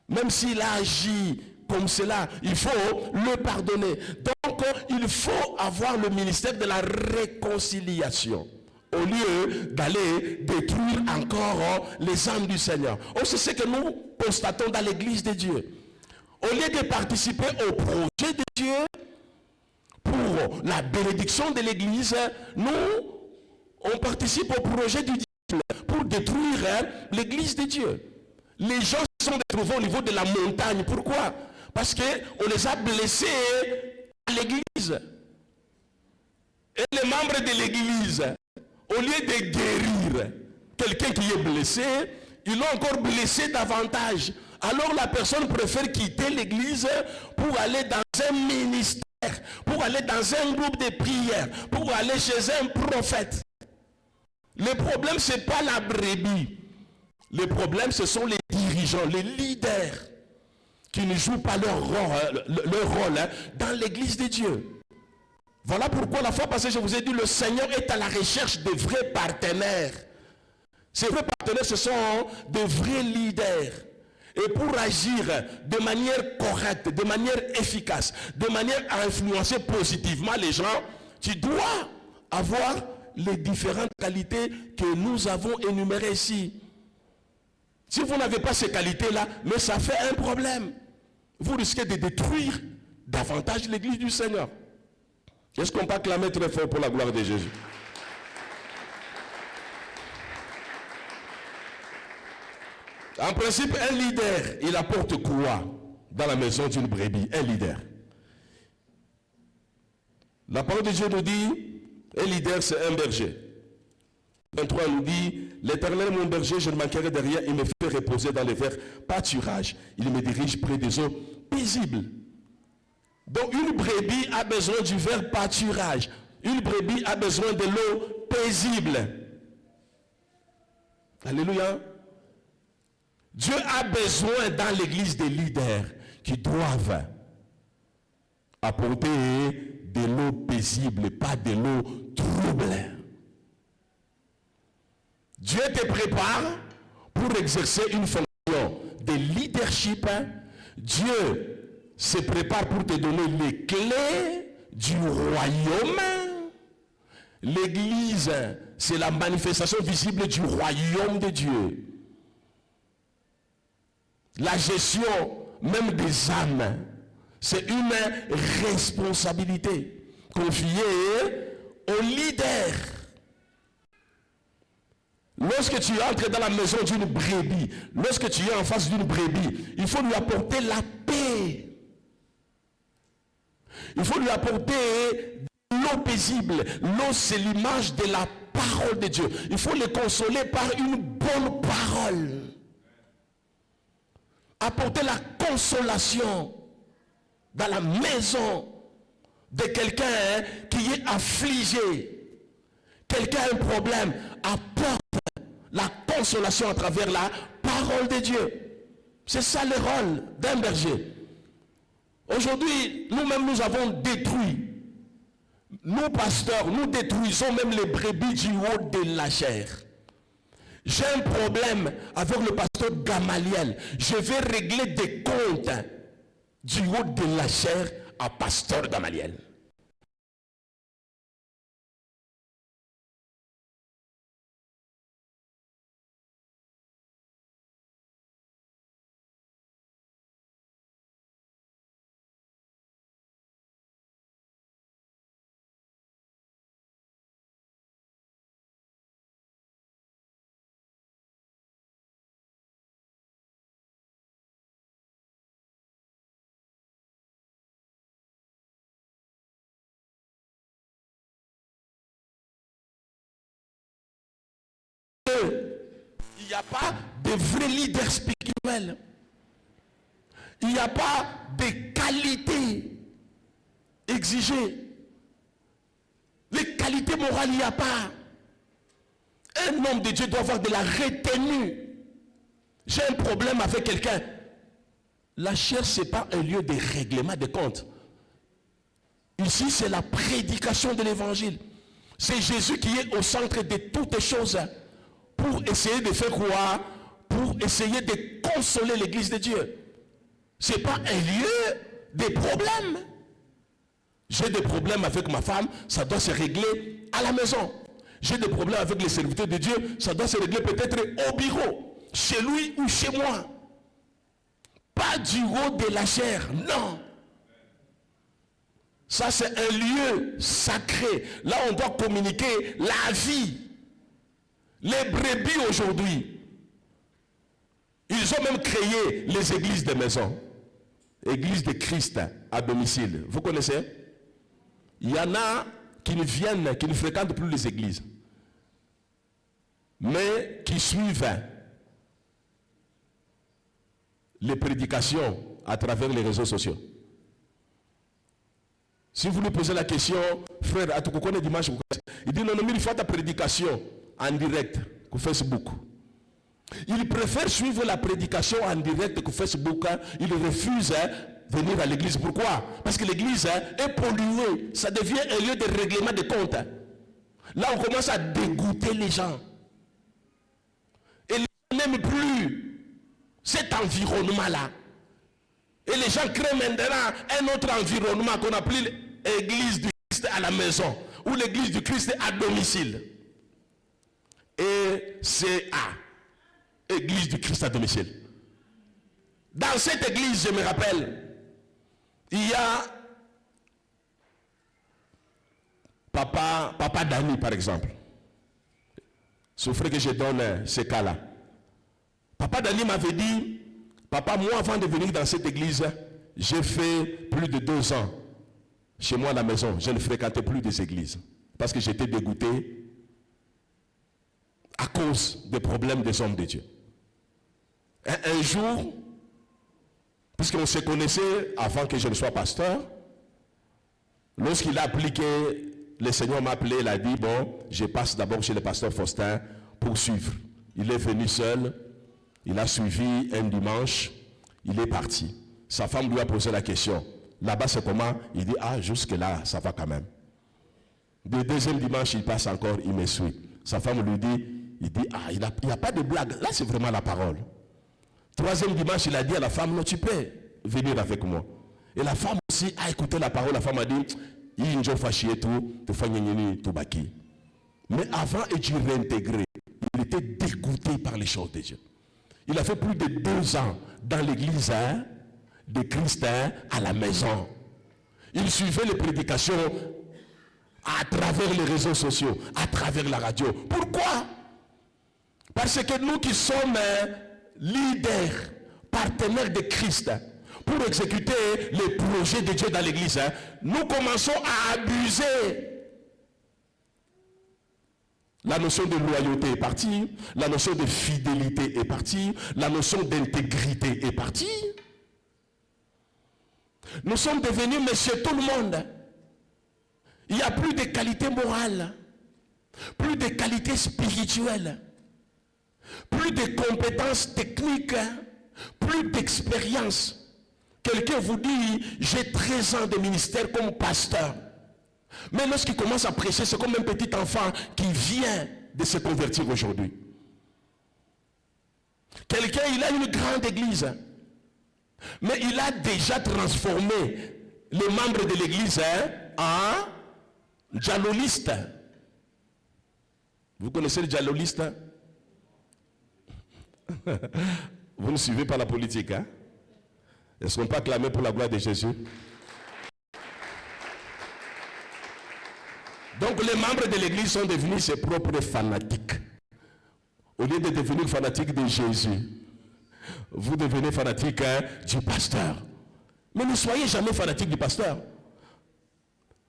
Même s'il a agi comme cela, il faut le pardonner. Donc, il faut avoir le ministère de la réconciliation au lieu d'aller détruire encore les âmes du Seigneur. Oh, c'est ce que nous constatons dans l'église de Dieu. Au lieu de participer au projet de Dieu pour la bénédiction de l'église, nous, on participe au projet du diable pour détruire l'église de Dieu. Les gens se sont retrouvés au niveau de la montagne. Pourquoi? Parce qu'on les a blessés à l'église. Et les membres de l'église, au lieu de guérir quelqu'un qui est blessé, ils l'ont encore blessé davantage. Alors la personne préfère quitter l'église pour aller dans un ministère, pour aller dans un groupe de prière, pour aller chez un prophète. Le problème, ce n'est pas la brebis. Le problème, ce sont les dirigeants, les leaders, qui ne jouent pas leur rôle dans l'église de Dieu. Voilà pourquoi la fois passée, je vous ai dit, le Seigneur est à la recherche de vrais partenaires. Ces vrais partenaires, ce sont de vrais leaders. Et pour agir de manière correcte, de manière efficace, de manière à influencer positivement les gens, tu dois avoir les différentes qualités que nous avons énumérées ici. Si vous n'avez pas ces qualités-là, mais ça fait un problème. Vous risquez de détruire davantage l'église du Seigneur. Est-ce qu'on peut acclamer très fort pour la gloire de Jésus? En principe, un leader, il apporte quoi dans la maison d'une brebis? Un leader. La parole de Dieu nous dit, un leader, c'est un berger. 23 nous dit, l'Éternel mon berger, je ne manquerai de rien, il me fait reposer dans les verts pâturages. Il me dirige près des eaux paisibles. Donc une brebis a besoin du vert pâturage. Une brebis a besoin de l'eau paisible. Alléluia. Dieu a besoin dans l'église des leaders qui doivent apporter de l'eau paisible, pas de l'eau trouble. Dieu te prépare pour exercer une fonction de leadership. Dieu se prépare pour te donner les clés du royaume. L'église, c'est la manifestation visible du royaume de Dieu. La gestion même des âmes, c'est une responsabilité confiée au leader. Lorsque tu entres dans la maison d'une brebis, lorsque tu es en face d'une brebis, il faut lui apporter la paix. Il faut lui apporter l'eau paisible. L'eau, c'est l'image de la parole de Dieu. Il faut le consoler par une bonne parole. Apporter la consolation dans la maison de quelqu'un qui est affligé. Quelqu'un a un problème. Apporte la consolation à travers la parole de Dieu. C'est ça le rôle d'un berger. Aujourd'hui, nous-mêmes, nous avons détruit. Nous, pasteurs, nous détruisons même les brebis du haut de la chair. J'ai un problème avec le pasteur Gamaliel. Je vais régler des comptes du haut de la chair à pasteur Gamaliel. Il n'y a pas de vrais leaders spirituels. Il n'y a pas de qualités exigées. Les qualités morales, il n'y a pas. Un homme de Dieu doit avoir de la retenue. J'ai un problème avec quelqu'un. La chair, ce n'est pas un lieu de règlement de comptes. Ici, c'est la prédication de l'évangile. C'est Jésus qui est au centre de toutes les choses. Pour essayer de faire quoi? Pour essayer de consoler l'église de Dieu. Ce n'est pas un lieu de problèmes. J'ai des problèmes avec ma femme, ça doit se régler à la maison. J'ai des problèmes avec les serviteurs de Dieu, ça doit se régler peut-être au bureau, chez lui ou chez moi. Pas du haut de la chair, non. Ça, c'est un lieu sacré. Là, on doit communiquer la vie. Les brebis aujourd'hui, ils ont même créé les églises de maison. Église de Christ à domicile. Vous connaissez? Il y en a qui ne viennent, qui ne fréquentent plus les églises, mais qui suivent les prédications à travers les réseaux sociaux. Si vous lui posez la question, frère, tu connais dimanche? Il dit non, non, mais il faut ta prédication en direct sur Facebook. Il préfère suivre la prédication en direct que Facebook. Il refuse de venir à l'église. Pourquoi? Parce que l'église est polluée. Ça devient un lieu de règlement de comptes. Là, on commence à dégoûter les gens. Et les gens n'aiment plus cet environnement-là. Et les gens créent maintenant un autre environnement qu'on appelle l'église du Christ à la maison. Ou l'église du Christ à domicile. ECA. Église du Christ à domicile. Dans cette église, je me rappelle, il y a Papa Dani, par exemple. Souffrez que je donne ce cas-là. Papa Dani m'avait dit, papa, moi, avant de venir dans cette église, j'ai fait plus de 2 ans chez moi à la maison. Je ne fréquentais plus des églises parce que j'étais dégoûté à cause des problèmes des hommes de Dieu. Un jour, puisqu'on se connaissait avant que je ne sois pasteur, lorsqu'il a appliqué, le Seigneur m'a appelé, il a dit, bon, je passe d'abord chez le pasteur Faustin pour suivre. Il est venu seul, il a suivi un dimanche, il est parti. Sa femme lui a posé la question, là-bas c'est comment? Il dit, ah, jusque là, ça va quand même. Le deuxième dimanche, il passe encore, il me suit. Sa femme lui dit, ah, il n'y a pas de blague, là c'est vraiment la parole. Troisième dimanche, il a dit à la femme, non, tu peux venir avec moi. Et la femme aussi a écouté la parole. La femme a dit, mais avant de réintégrer, il était dégoûté par les choses de Dieu. Il a fait plus de 2 ans dans l'église de Christ à la maison. Il suivait les prédications à travers les réseaux sociaux, à travers la radio. Pourquoi? Parce que nous qui sommes leaders, partenaires de Christ, pour exécuter les projets de Dieu dans l'église, nous commençons à abuser. La notion de loyauté est partie, la notion de fidélité est partie, la notion d'intégrité est partie. Nous sommes devenus monsieur tout le monde. Il n'y a plus de qualité morale, plus de qualité spirituelle, plus de compétences techniques, plus d'expérience. Quelqu'un vous dit, j'ai 13 ans de ministère comme pasteur. Mais lorsqu'il commence à prêcher, c'est comme un petit enfant qui vient de se convertir aujourd'hui. Quelqu'un, il a une grande église, mais il a déjà transformé les membres de l'église en djalolistes. Vous connaissez le djaloliste? Vous ne suivez pas la politique, hein? Est-ce qu'on peut acclamer pour la gloire de Jésus? Donc les membres de l'église sont devenus ses propres fanatiques. Au lieu de devenir fanatiques de Jésus, vous devenez fanatiques du pasteur. Mais ne soyez jamais fanatiques du pasteur.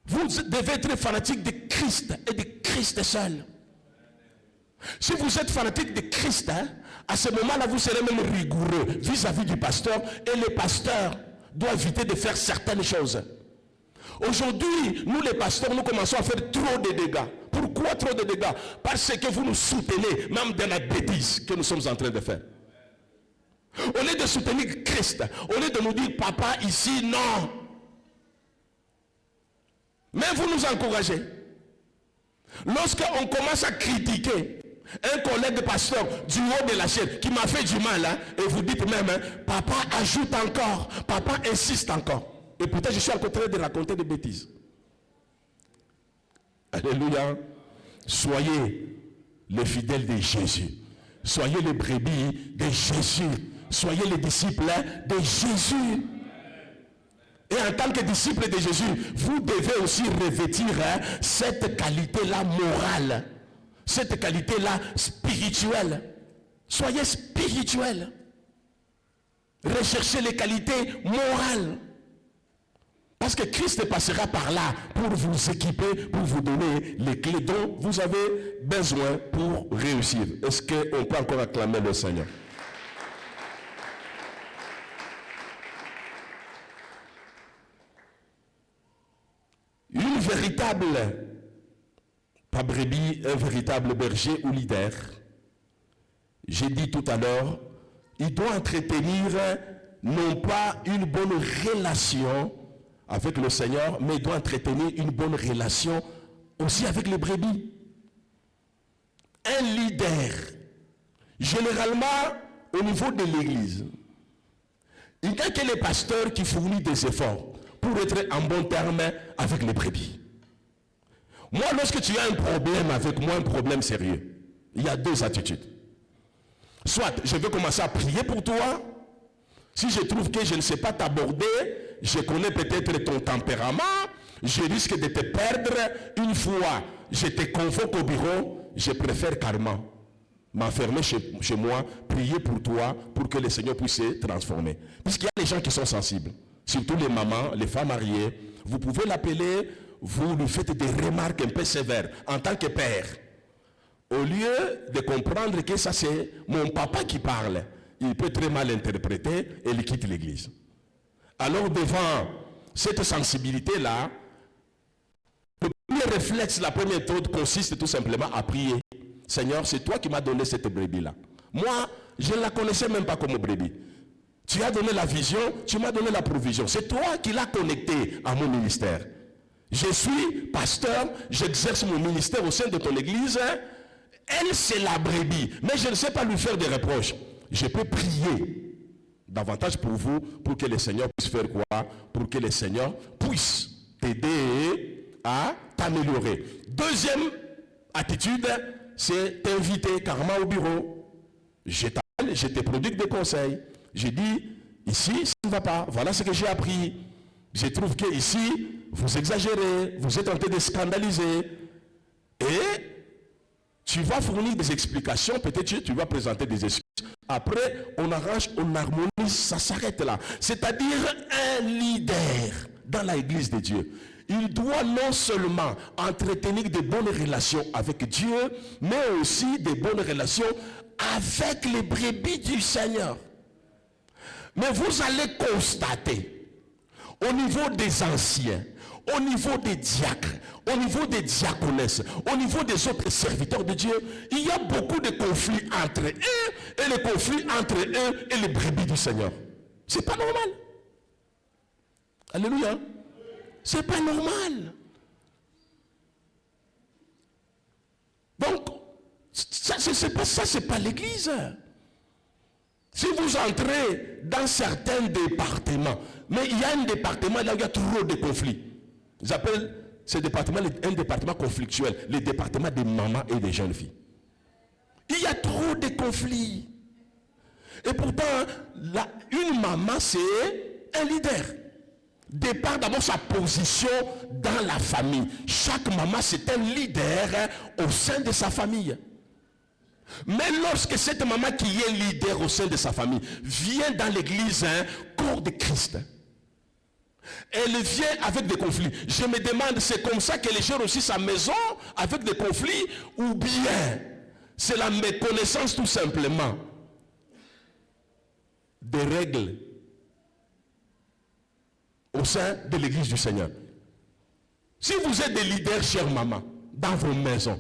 Vous devez être fanatique de Christ et de Christ seul. Si vous êtes fanatique de Christ, à ce moment-là, vous serez même rigoureux vis-à-vis du pasteur. Et le pasteur doit éviter de faire certaines choses. Aujourd'hui, nous les pasteurs, nous commençons à faire trop de dégâts. Pourquoi trop de dégâts? Parce que vous nous soutenez, même dans la bêtise que nous sommes en train de faire. Au lieu de soutenir Christ, au lieu de nous dire, papa, ici, non. Mais vous nous encouragez. Lorsqu'on commence à critiquer un collègue pasteur du haut de la chaîne qui m'a fait du mal, et vous dites même, papa ajoute encore, papa insiste encore. Et peut-être je suis en train de raconter des bêtises. Alléluia. Soyez les fidèles de Jésus. Soyez les brebis de Jésus. Soyez les disciples de Jésus. Et en tant que disciples de Jésus, vous devez aussi revêtir cette qualité-là morale. Cette qualité-là spirituelle. Soyez spirituels. Recherchez les qualités morales. Parce que Christ passera par là pour vous équiper, pour vous donner les clés dont vous avez besoin pour réussir. Est-ce qu'on peut encore acclamer le Seigneur? Une véritable, pas brebis, un véritable berger ou leader, j'ai dit tout à l'heure, il doit entretenir non pas une bonne relation avec le Seigneur, mais il doit entretenir une bonne relation aussi avec les brebis. Un leader, généralement au niveau de l'église, il n'y a que les pasteurs qui fournissent des efforts pour être en bon terme avec les brebis. Moi, lorsque tu as un problème avec moi, un problème sérieux, il y a 2 attitudes. Soit je vais commencer à prier pour toi. Si je trouve que je ne sais pas t'aborder, je connais peut-être ton tempérament, je risque de te perdre. Une fois, je te convoque au bureau, je préfère carrément m'enfermer chez moi, prier pour toi, pour que le Seigneur puisse se transformer. Puisqu'il y a des gens qui sont sensibles, surtout les mamans, les femmes mariées, vous pouvez l'appeler, vous lui faites des remarques un peu sévères, en tant que père. Au lieu de comprendre que ça c'est mon papa qui parle, il peut très mal interpréter et il quitte l'église. Alors devant cette sensibilité-là, le premier réflexe, la première méthode consiste tout simplement à prier. Seigneur, c'est toi qui m'as donné cette brebis-là. Moi, je ne la connaissais même pas comme brebis. Tu as donné la vision, tu m'as donné la provision. C'est toi qui l'as connecté à mon ministère. Je suis pasteur, j'exerce mon ministère au sein de ton église. Elle, c'est la brebis. Mais je ne sais pas lui faire des reproches. Je peux prier davantage pour vous, pour que le Seigneur puisse faire quoi? Pour que le Seigneur puisse t'aider à t'améliorer. Deuxième attitude, c'est t'inviter carrément au bureau. Je t'appelle, je te prodigue des conseils. Je dis, ici, ça ne va pas. Voilà ce que j'ai appris. Je trouve que ici, vous exagérez, vous êtes en train de scandaliser. Et tu vas fournir des explications, peut-être tu vas présenter des excuses. Après, on arrange, on harmonise, ça s'arrête là. C'est-à-dire un leader dans l'église de Dieu. Il doit non seulement entretenir de bonnes relations avec Dieu, mais aussi de bonnes relations avec les brebis du Seigneur. Mais vous allez constater, au niveau des anciens, au niveau des diacres, au niveau des diaconesses, au niveau des autres serviteurs de Dieu, il y a beaucoup de conflits entre eux et les conflits entre eux et les brebis du Seigneur. C'est pas normal. Alléluia. C'est pas normal. Donc, ça c'est pas l'église. Si vous entrez dans certains départements, mais il y a un département là où il y a trop de conflits. Ils appellent ce département un département conflictuel, le département des mamans et des jeunes filles. Il y a trop de conflits. Et pourtant, une maman, c'est un leader. Dépend d'abord sa position dans la famille. Chaque maman, c'est un leader au sein de sa famille. Mais lorsque cette maman qui est leader au sein de sa famille vient dans l'église, corps de Christ, elle vient avec des conflits. Je me demande, c'est comme ça qu'elle gère aussi sa maison avec des conflits, ou bien c'est la méconnaissance tout simplement des règles au sein de l'église du Seigneur. Si vous êtes des leaders, chère maman, dans vos maisons,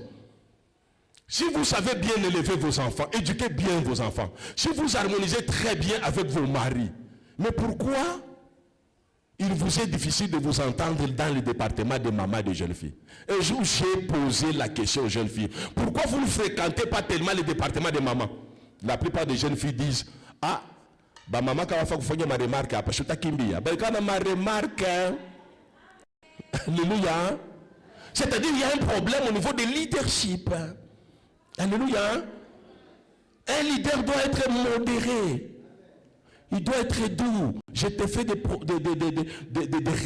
si vous savez bien élever vos enfants, éduquer bien vos enfants, si vous harmonisez très bien avec vos maris, mais pourquoi il vous est difficile de vous entendre dans le département des mamans et des jeunes filles? Un jour, j'ai posé la question aux jeunes filles. Pourquoi vous ne fréquentez pas tellement le département des mamans? La plupart des jeunes filles disent, ah, bah maman, quand vous faites ma remarque, parce que quand ma remarque, alléluia. C'est-à-dire, il y a un problème au niveau de leadership. Alléluia. Un leader doit être modéré. Il doit être doux. Je te fais des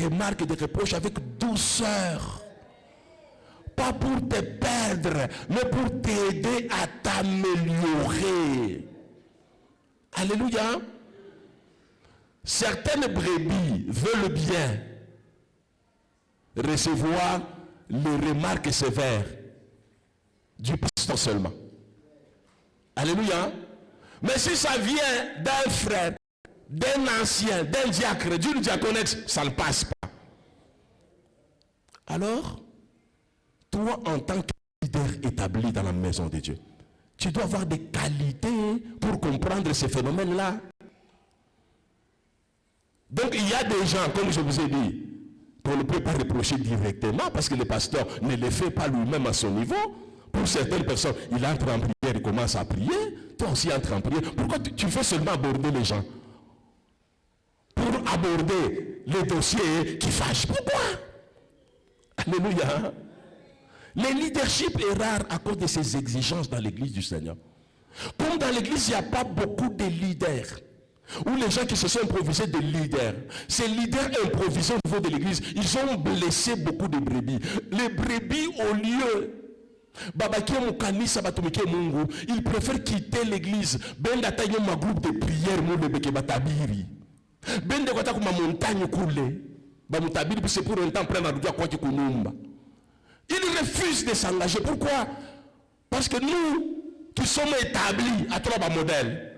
remarques et des reproches avec douceur. Pas pour te perdre, mais pour t'aider à t'améliorer. Alléluia. Certaines brebis veulent bien recevoir les remarques sévères du pasteur seulement. Alléluia. Mais si ça vient d'un frère, d'un ancien, d'un diacre, d'une diaconesse, ça ne passe pas. Alors, toi en tant que leader établi dans la maison de Dieu, tu dois avoir des qualités pour comprendre ces phénomènes-là. Donc il y a des gens, comme je vous ai dit, qu'on ne peut pas reprocher directement parce que le pasteur ne le fait pas lui-même à son niveau. Pour certaines personnes, il entre en prière et commence à prier. Toi aussi entre en prière. Pourquoi tu veux seulement aborder les gens? Pour aborder les dossiers qui fâchent. Pourquoi? Alléluia. Le leadership est rare à cause de ces exigences dans l'église du Seigneur. Comme dans l'église, il n'y a pas beaucoup de leaders. Ou les gens qui se sont improvisés des leaders. Ces leaders improvisés au niveau de l'église, ils ont blessé beaucoup de brebis. Les brebis, au lieu ils préfèrent quitter l'église. Un groupe de prière. C'est pour un temps prendre ils refusent de s'engager. Pourquoi? Parce que nous qui sommes établis à trois modèles.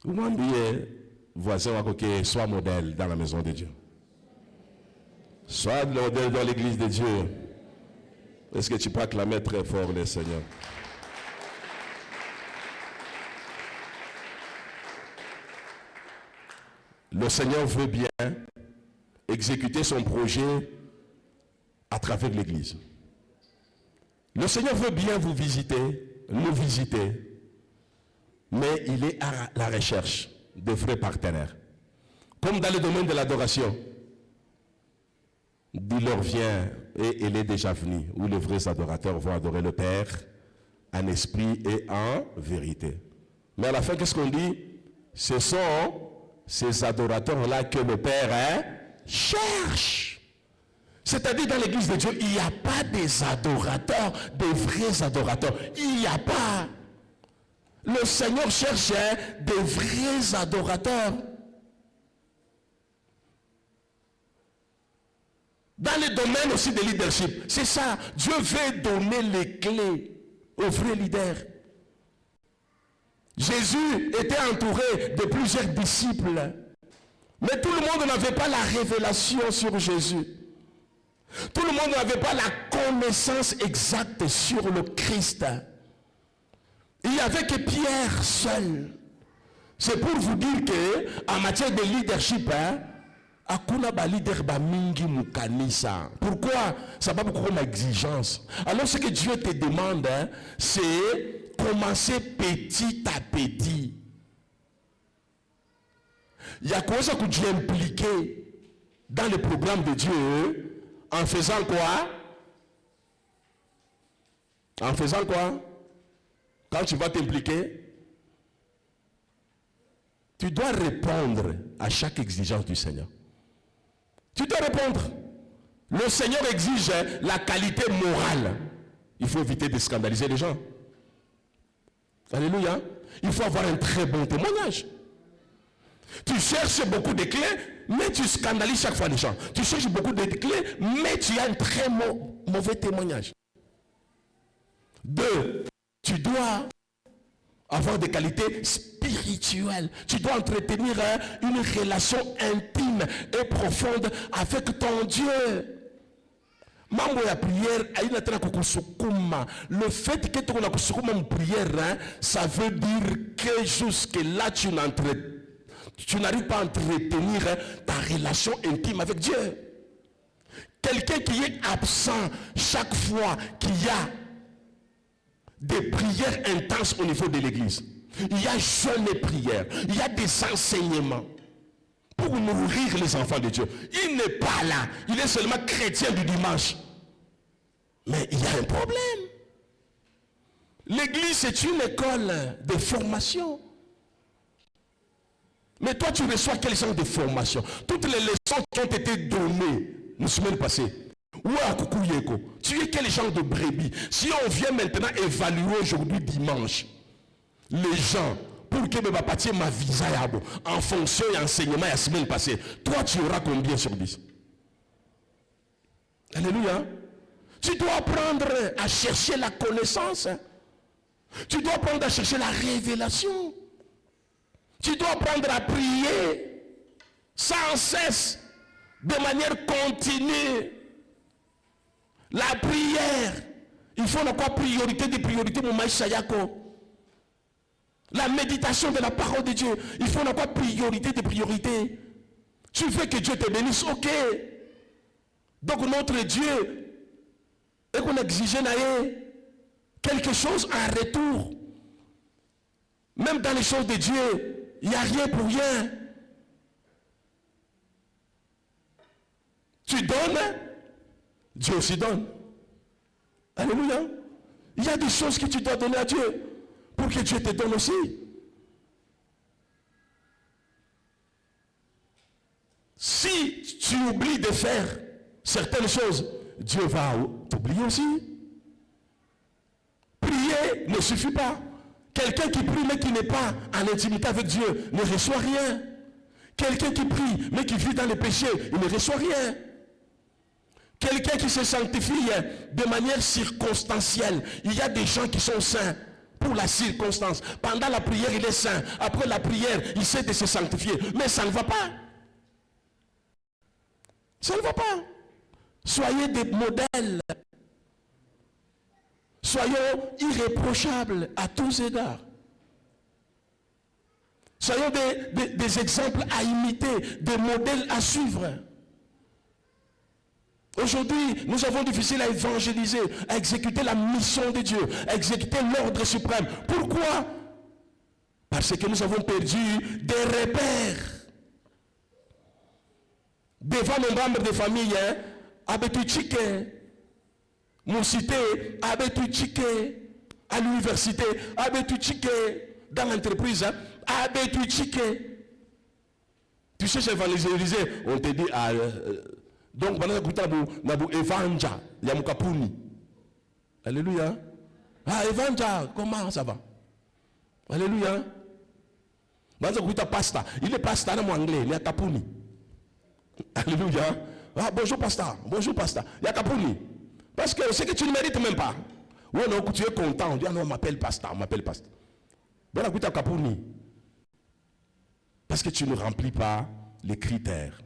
Vous m'envoyez voisin à soit modèle dans la maison de Dieu. Soit modèle dans l'église de Dieu. Est-ce que tu peux acclamer très fort le Seigneur? Le Seigneur veut bien exécuter son projet à travers l'église. Le Seigneur veut bien vous visiter, nous visiter, mais il est à la recherche de vrais partenaires. Comme dans le domaine de l'adoration. Dis-leur, viens, et elle est déjà venue, où les vrais adorateurs vont adorer le Père en esprit et en vérité. Mais à la fin, qu'est-ce qu'on dit? Ce sont ces adorateurs-là que le Père cherche. C'est-à-dire, dans l'église de Dieu, il n'y a pas des adorateurs, des vrais adorateurs. Il n'y a pas. Le Seigneur cherche des vrais adorateurs. Dans le domaine aussi de leadership, c'est ça. Dieu veut donner les clés aux vrais leaders. Jésus était entouré de plusieurs disciples. Mais tout le monde n'avait pas la révélation sur Jésus. Tout le monde n'avait pas la connaissance exacte sur le Christ. Il n'y avait que Pierre seul. C'est pour vous dire qu'en matière de leadership, pourquoi? Ça va beaucoup comme exigence. Alors ce que Dieu te demande, c'est commencer petit à petit. Il y a quoi ça que Dieu impliqué dans le programme de Dieu en faisant quoi? En faisant quoi? Quand tu vas t'impliquer, tu dois répondre à chaque exigence du Seigneur. Tu dois répondre. Le Seigneur exige la qualité morale. Il faut éviter de scandaliser les gens. Alléluia. Il faut avoir un très bon témoignage. Tu cherches beaucoup de clés, mais tu scandalises chaque fois les gens. Tu cherches beaucoup de clés, mais tu as un très mauvais témoignage. 2. Tu dois avoir des qualités spirituelles. Tu dois entretenir une relation intime et profonde avec ton Dieu. Mambo ya prière, le fait que tu as une prière, ça veut dire que jusque là tu n'arrives pas à entretenir ta relation intime avec Dieu. Quelqu'un qui est absent chaque fois qu'il y a des prières intenses au niveau de l'église. Il y a jeûne et prière. Il y a des enseignements pour nourrir les enfants de Dieu. Il n'est pas là. Il est seulement chrétien du dimanche. Mais il y a un problème. L'église, c'est une école de formation. Mais toi, tu reçois quel genre de formation? Toutes les leçons qui ont été données la semaine passée. Tu es quel genre de brebis? Si on vient maintenant évaluer aujourd'hui dimanche, les gens, pour que je partir ma visa en fonction et enseignement la semaine passée, toi tu auras combien sur 10? Alléluia. Tu dois apprendre à chercher la connaissance. Tu dois apprendre à chercher la révélation. Tu dois apprendre à prier sans cesse, de manière continue. La prière, il faut quoi priorité de priorité mon maïs yako. La méditation de la parole de Dieu, il faut quoi priorité de priorité. Tu veux que Dieu te bénisse, ok. Donc notre Dieu, et qu'on exige quelque chose en retour. Même dans les choses de Dieu, il n'y a rien pour rien. Tu donnes, Dieu aussi donne. Alléluia. Il y a des choses que tu dois donner à Dieu pour que Dieu te donne aussi. Si tu oublies de faire certaines choses, Dieu va t'oublier aussi. Prier ne suffit pas. Quelqu'un qui prie mais qui n'est pas en intimité avec Dieu ne reçoit rien. Quelqu'un qui prie mais qui vit dans le péché, il ne reçoit rien. Quelqu'un qui se sanctifie de manière circonstancielle. Il y a des gens qui sont saints pour la circonstance. Pendant la prière, il est saint. Après la prière, il sait de se sanctifier. Mais ça ne va pas. Ça ne va pas. Soyez des modèles. Soyons irréprochables à tous égards. Soyons des exemples à imiter, des modèles à suivre. Aujourd'hui, nous avons difficile à évangéliser, à exécuter la mission de Dieu, à exécuter l'ordre suprême. Pourquoi? Parce que nous avons perdu des repères. devant nos membres de famille, abetuchike, musité, abetuchike, à l'université, abetuchike, dans l'entreprise, abetuchike. Tu cherches à évangéliser, on te dit, donc, on évangile, Yamukapuni. Alléluia. Ah, évangile, comment ça va? Alléluia. Pasteur. Il est pasteur en anglais, il est Kapuni. Alléluia. Ah, bonjour pasteur. Bonjour pasteur. Il y a Kapuni. Parce que c'est que tu ne mérites même pas. Ou non, tu es content. On dit, ah non, on m'appelle pasteur. On m'appelle pasteur. Bon, écoute, Kapuni. Parce que tu ne remplis pas les critères.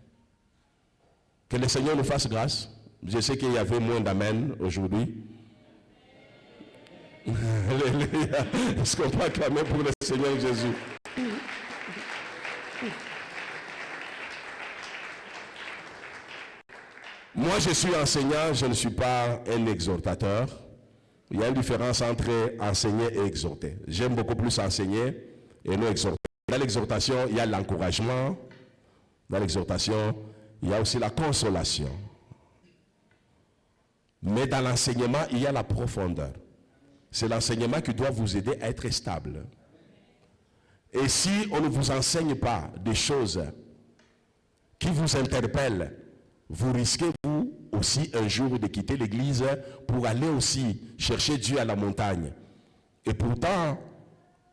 Que le Seigneur nous fasse grâce. Je sais qu'il y avait moins d'amen aujourd'hui. Alléluia. Est-ce qu'on peut acclamer pour le Seigneur Jésus? Moi, je suis enseignant, je ne suis pas un exhortateur. Il y a une différence entre enseigner et exhorter. J'aime beaucoup plus enseigner et non exhorter. Dans l'exhortation, il y a l'encouragement. Dans l'exhortation, il y a aussi la consolation. Mais dans l'enseignement, il y a la profondeur. C'est l'enseignement qui doit vous aider à être stable. Et si on ne vous enseigne pas des choses qui vous interpellent, vous risquez vous aussi un jour de quitter l'église pour aller aussi chercher Dieu à la montagne. Et pourtant,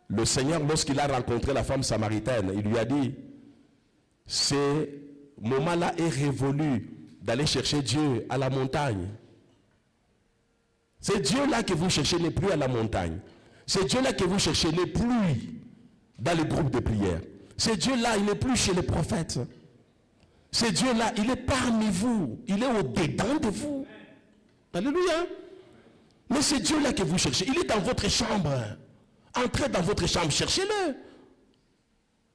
le Seigneur, lorsqu'il a rencontré la femme samaritaine, il lui a dit, ce moment-là est révolu d'aller chercher Dieu à la montagne. C'est Dieu-là que vous cherchez, n'est plus à la montagne. C'est Dieu-là que vous cherchez, n'est plus dans le groupe de prière. C'est Dieu-là, il n'est plus chez les prophètes. C'est Dieu-là, il est parmi vous. Il est au-dedans de vous. Alléluia. Mais c'est Dieu-là que vous cherchez. Il est dans votre chambre. Entrez dans votre chambre, cherchez-le.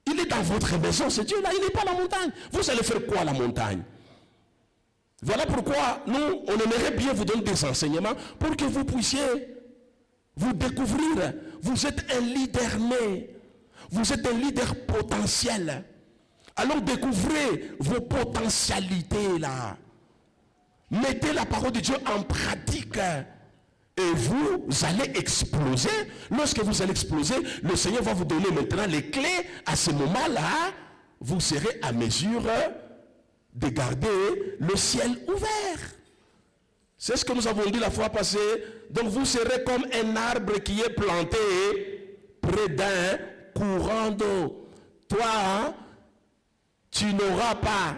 Il est dans votre maison, c'est Dieu-là. Il n'est pas à la montagne. Vous allez faire quoi à la montagne? Voilà pourquoi nous, on aimerait bien vous donner des enseignements pour que vous puissiez vous découvrir. Vous êtes un leader né. Vous êtes un leader potentiel. Alors découvrez vos potentialités là. Mettez la parole de Dieu en pratique. Et vous allez exploser. Lorsque vous allez exploser, le Seigneur va vous donner maintenant les clés. À ce moment-là, vous serez à mesure de garder le ciel ouvert. C'est ce que nous avons dit la fois passée. Donc vous serez comme un arbre qui est planté près d'un courant d'eau. Toi, tu n'auras pas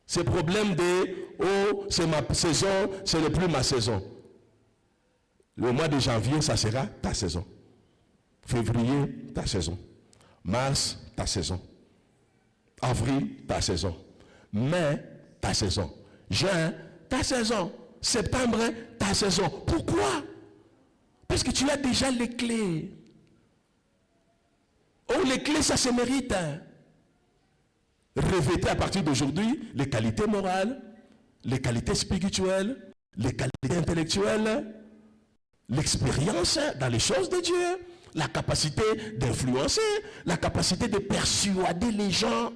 ce problème de « oh, c'est ma saison, ce n'est plus ma saison ». Le mois de janvier, ça sera ta saison. Février, ta saison. Mars, ta saison. Avril, ta saison. Mai, ta saison. Juin, ta saison. Septembre, ta saison. Pourquoi? Parce que tu as déjà les clés. Oh, les clés, ça se mérite. Revêtez à partir d'aujourd'hui les qualités morales, les qualités spirituelles, les qualités intellectuelles, l'expérience dans les choses de Dieu, la capacité d'influencer, la capacité de persuader les gens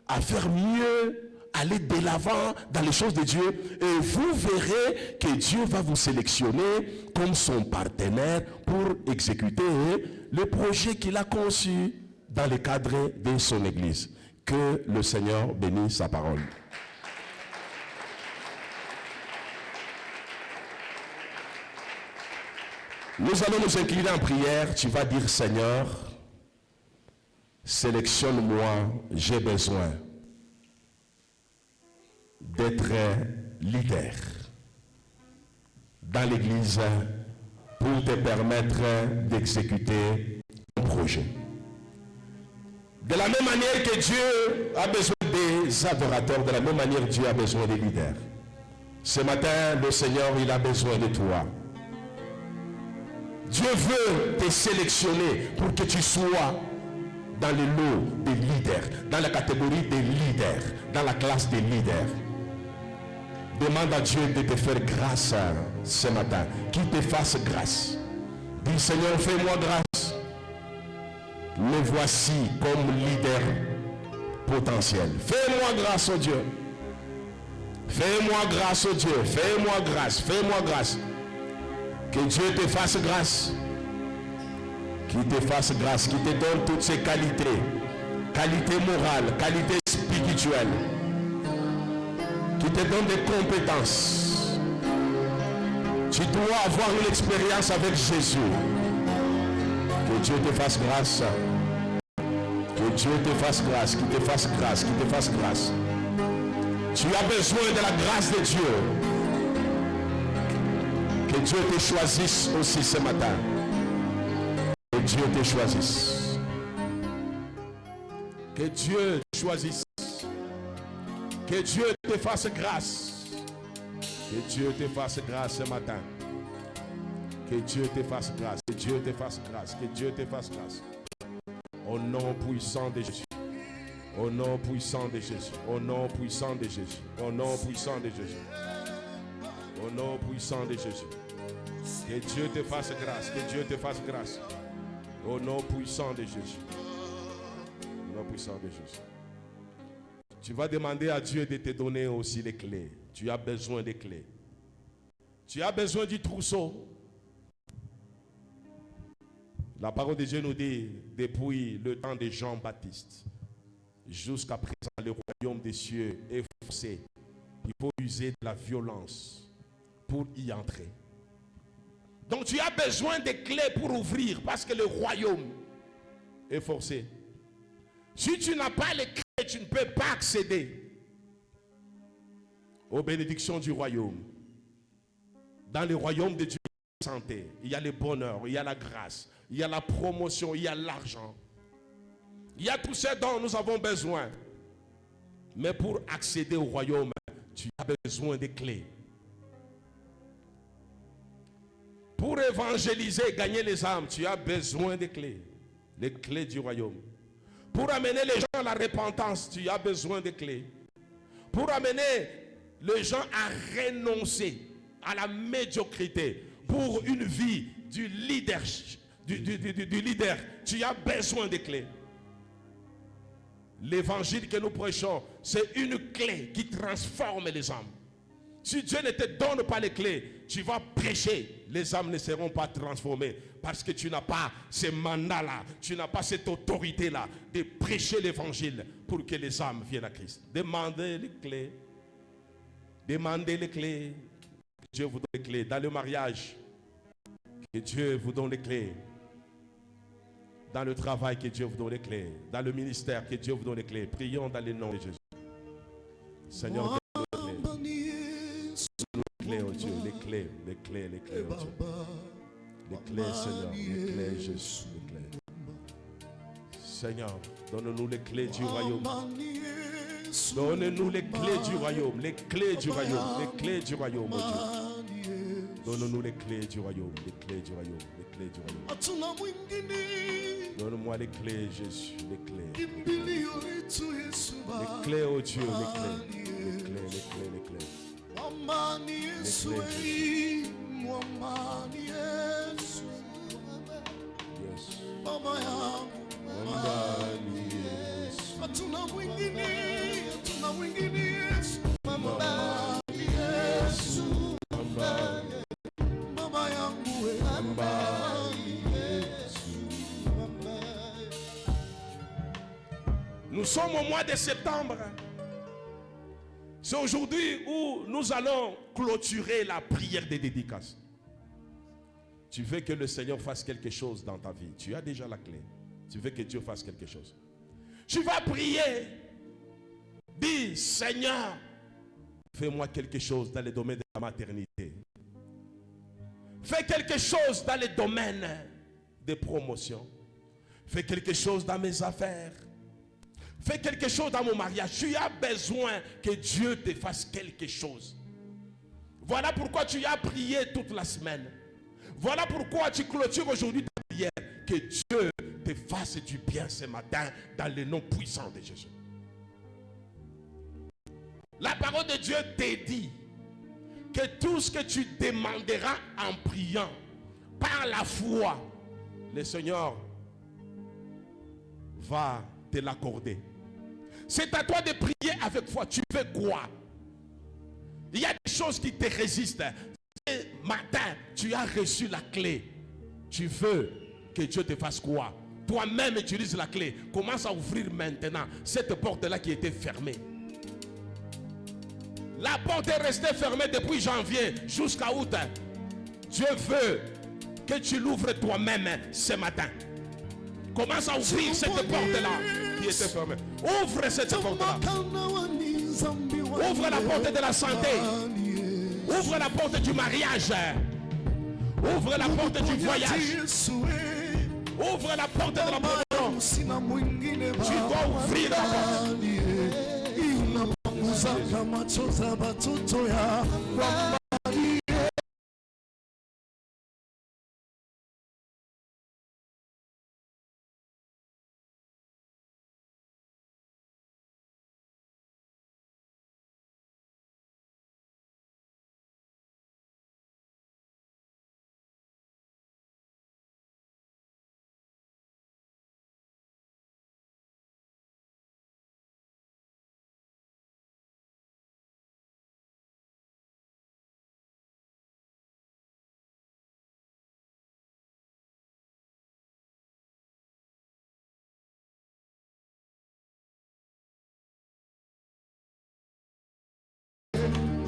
à faire mieux, aller de l'avant dans les choses de Dieu. Et vous verrez que Dieu va vous sélectionner comme son partenaire pour exécuter le projet qu'il a conçu dans le cadre de son Église. Que le Seigneur bénisse sa parole. Nous allons nous incliner en prière. Tu vas dire, Seigneur, sélectionne-moi, j'ai besoin d'être leader dans l'Église pour te permettre d'exécuter ton projet. De la même manière que Dieu a besoin des adorateurs, de la même manière Dieu a besoin des leaders. Ce matin, le Seigneur, il a besoin de toi. Dieu veut te sélectionner pour que tu sois dans le lot des leaders, dans la catégorie des leaders, dans la classe des leaders. Demande à Dieu de te faire grâce ce matin, qu'il te fasse grâce. Dis, Seigneur, fais-moi grâce. Me voici comme leader potentiel. Fais-moi grâce, oh Dieu. Fais-moi grâce, oh Dieu. Fais-moi grâce. Fais-moi grâce. Que Dieu te fasse grâce. Qu'il te fasse grâce. Qu'il te donne toutes ses qualités. Qualités morales, qualités spirituelles. Qu'il te donne des compétences. Tu dois avoir une expérience avec Jésus. Que Dieu te fasse grâce. Que Dieu te fasse grâce. Qu'il te fasse grâce. Qu'il te fasse grâce. Tu as besoin de la grâce de Dieu. Que Dieu te choisisse aussi ce matin. Que Dieu te choisisse. Que Dieu te choisisse. Que Dieu te fasse grâce. Que Dieu te fasse grâce ce matin. Que Dieu te fasse grâce. Que Dieu te fasse grâce. Que Dieu te fasse grâce. Au nom puissant de Jésus. Au nom puissant de Jésus. Au nom puissant de Jésus. Au nom puissant de Jésus. Au nom puissant de Jésus. Que Dieu te fasse grâce. Que Dieu te fasse grâce. Au nom puissant de Jésus. Au nom puissant de Jésus. Tu vas demander à Dieu de te donner aussi les clés. Tu as besoin des clés. Tu as besoin du trousseau. La parole de Dieu nous dit, depuis le temps de Jean-Baptiste, jusqu'à présent, le royaume des cieux est forcé. Il faut user de la violence pour y entrer. Donc tu as besoin des clés pour ouvrir, parce que le royaume est forcé. Si tu n'as pas les clés, tu ne peux pas accéder aux bénédictions du royaume. Dans le royaume de Dieu, il y a la santé, il y a le bonheur, il y a la grâce, il y a la promotion, il y a l'argent. Il y a tout ce dont nous avons besoin. Mais pour accéder au royaume, tu as besoin des clés. Pour évangéliser, gagner les âmes, tu as besoin des clés. Les clés du royaume. Pour amener les gens à la repentance, tu as besoin des clés. Pour amener les gens à renoncer à la médiocrité, pour une vie du leader, tu as besoin des clés. L'évangile que nous prêchons, c'est une clé qui transforme les âmes. Si Dieu ne te donne pas les clés, tu vas prêcher. Les âmes ne seront pas transformées parce que tu n'as pas ce mandat-là, tu n'as pas cette autorité-là de prêcher l'évangile pour que les âmes viennent à Christ. Demandez les clés. Demandez les clés. Que Dieu vous donne les clés. Dans le mariage, que Dieu vous donne les clés. Dans le travail, que Dieu vous donne les clés. Dans le ministère, que Dieu vous donne les clés. Prions dans le nom de Jésus. Seigneur, donne-nous les clés, oh Dieu, les clés, oh Dieu. Les clés, Seigneur, les clés, Jésus, les clés. Seigneur, donne-nous les clés du royaume. Donne-nous les clés du royaume, les clés du royaume, les clés du royaume, oh Dieu. Donne-nous les clés du royaume, les clés du royaume, les clés du royaume. Donne-moi les clés, Jésus, les clés. Les clés, oh Dieu, les clés. Les clés, les clés, les clés. Les clés, yes. Nous sommes au mois de septembre. C'est aujourd'hui où nous allons clôturer la prière des dédicaces. Tu veux que le Seigneur fasse quelque chose dans ta vie. Tu as déjà la clé. Tu veux que Dieu fasse quelque chose. Tu vas prier. Dis, Seigneur, fais-moi quelque chose dans le domaine de la maternité. Fais quelque chose dans le domaine de promotion. Fais quelque chose dans mes affaires. Fais quelque chose dans mon mariage. Tu as besoin que Dieu te fasse quelque chose. Voilà pourquoi tu as prié toute la semaine. Voilà pourquoi tu clôtures aujourd'hui ta prière. Que Dieu te fasse du bien ce matin dans le nom puissant de Jésus. La parole de Dieu te dit que tout ce que tu demanderas en priant par la foi, le Seigneur va te l'accorder. C'est à toi de prier avec foi. Tu veux quoi? Il y a des choses qui te résistent. Ce matin, tu as reçu la clé. Tu veux que Dieu te fasse quoi? Toi-même utilise la clé. Commence à ouvrir maintenant cette porte-là qui était fermée. La porte est restée fermée depuis janvier jusqu'à août. Dieu veut que tu l'ouvres toi-même ce matin. Commence à ouvrir cette porte-là qui était fermée. Ouvre cette porte-là. Ouvre la porte de la santé. Ouvre la porte du mariage. Ouvre la porte du voyage. Ouvre la porte de la promotion. Tu dois ouvrir la porte.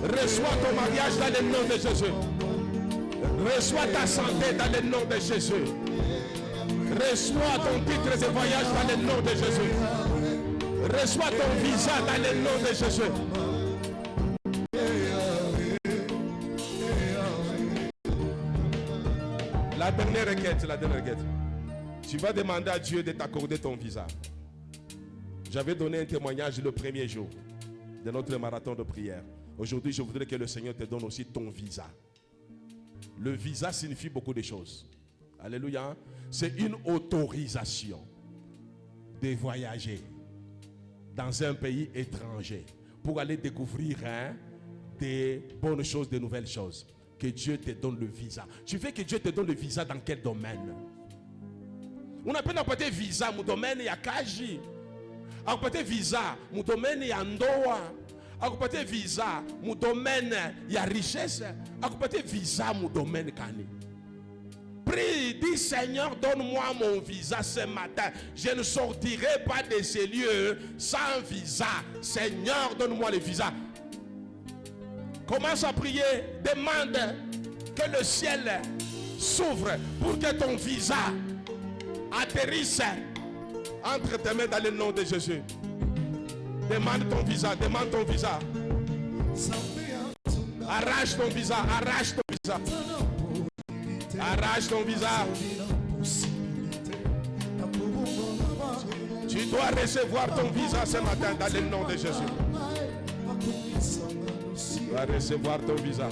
Reçois ton mariage dans le nom de Jésus. Reçois ta santé dans le nom de Jésus. Reçois ton titre de voyage dans le nom de Jésus. Reçois ton visa dans le nom de Jésus. La dernière requête. Tu vas demander à Dieu de t'accorder ton visa. J'avais donné un témoignage le premier jour de notre marathon de prière. Aujourd'hui, je voudrais que le Seigneur te donne aussi ton visa. Le visa signifie beaucoup de choses. Alléluia. C'est une autorisation de voyager dans un pays étranger pour aller découvrir des bonnes choses, des nouvelles choses. Que Dieu te donne le visa. Tu veux que Dieu te donne le visa dans quel domaine? On a pas de visa, mon domaine il y a kaji. On a pas de visa, mon domaine il y a ndoa. Akupate visa, mon domaine, il y a richesse. Akupate visa, mon domaine, kani. Prie, dis Seigneur, donne-moi mon visa ce matin. Je ne sortirai pas de ces lieux sans visa. Seigneur, donne-moi le visa. Commence à prier, demande que le ciel s'ouvre pour que ton visa atterrisse entre tes mains dans le nom de Jésus. Demande ton visa, demande ton visa. Arrache ton visa, arrache ton visa. Arrache ton visa. Tu dois recevoir ton visa ce matin dans le nom de Jésus. Tu dois recevoir ton visa.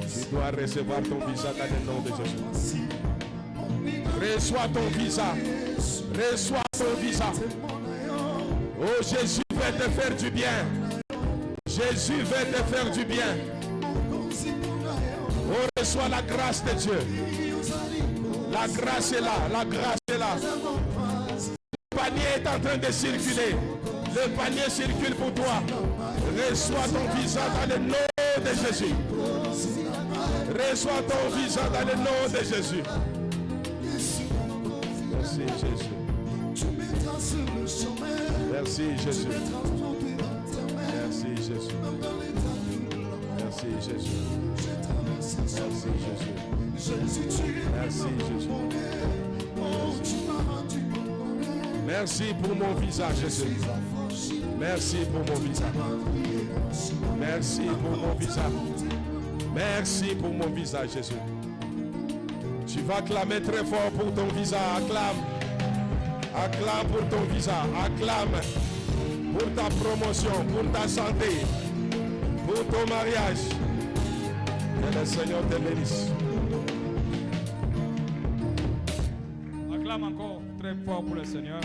Tu dois recevoir ton visa dans le nom de Jésus. Reçois ton visa. Reçois ton visa. Oh, Jésus veut te faire du bien. Jésus veut te faire du bien. Oh, reçois la grâce de Dieu. La grâce est là. La grâce est là. Le panier est en train de circuler. Le panier circule pour toi. Reçois ton visa dans le nom de Jésus. Reçois ton visa dans le nom de Jésus. Merci Jésus. Merci Jésus. Merci Jésus. Merci Jésus. Merci Jésus. Merci Jésus. Merci pour mon visa, Jésus. Merci pour mon visa. Merci pour mon visa. Merci pour mon visa, Jésus. Tu vas clamer très fort pour ton visa. Acclame. Acclame pour ton visa. Acclame pour ta promotion, pour ta santé, pour ton mariage. Que le Seigneur te bénisse. Acclame encore très fort pour le Seigneur.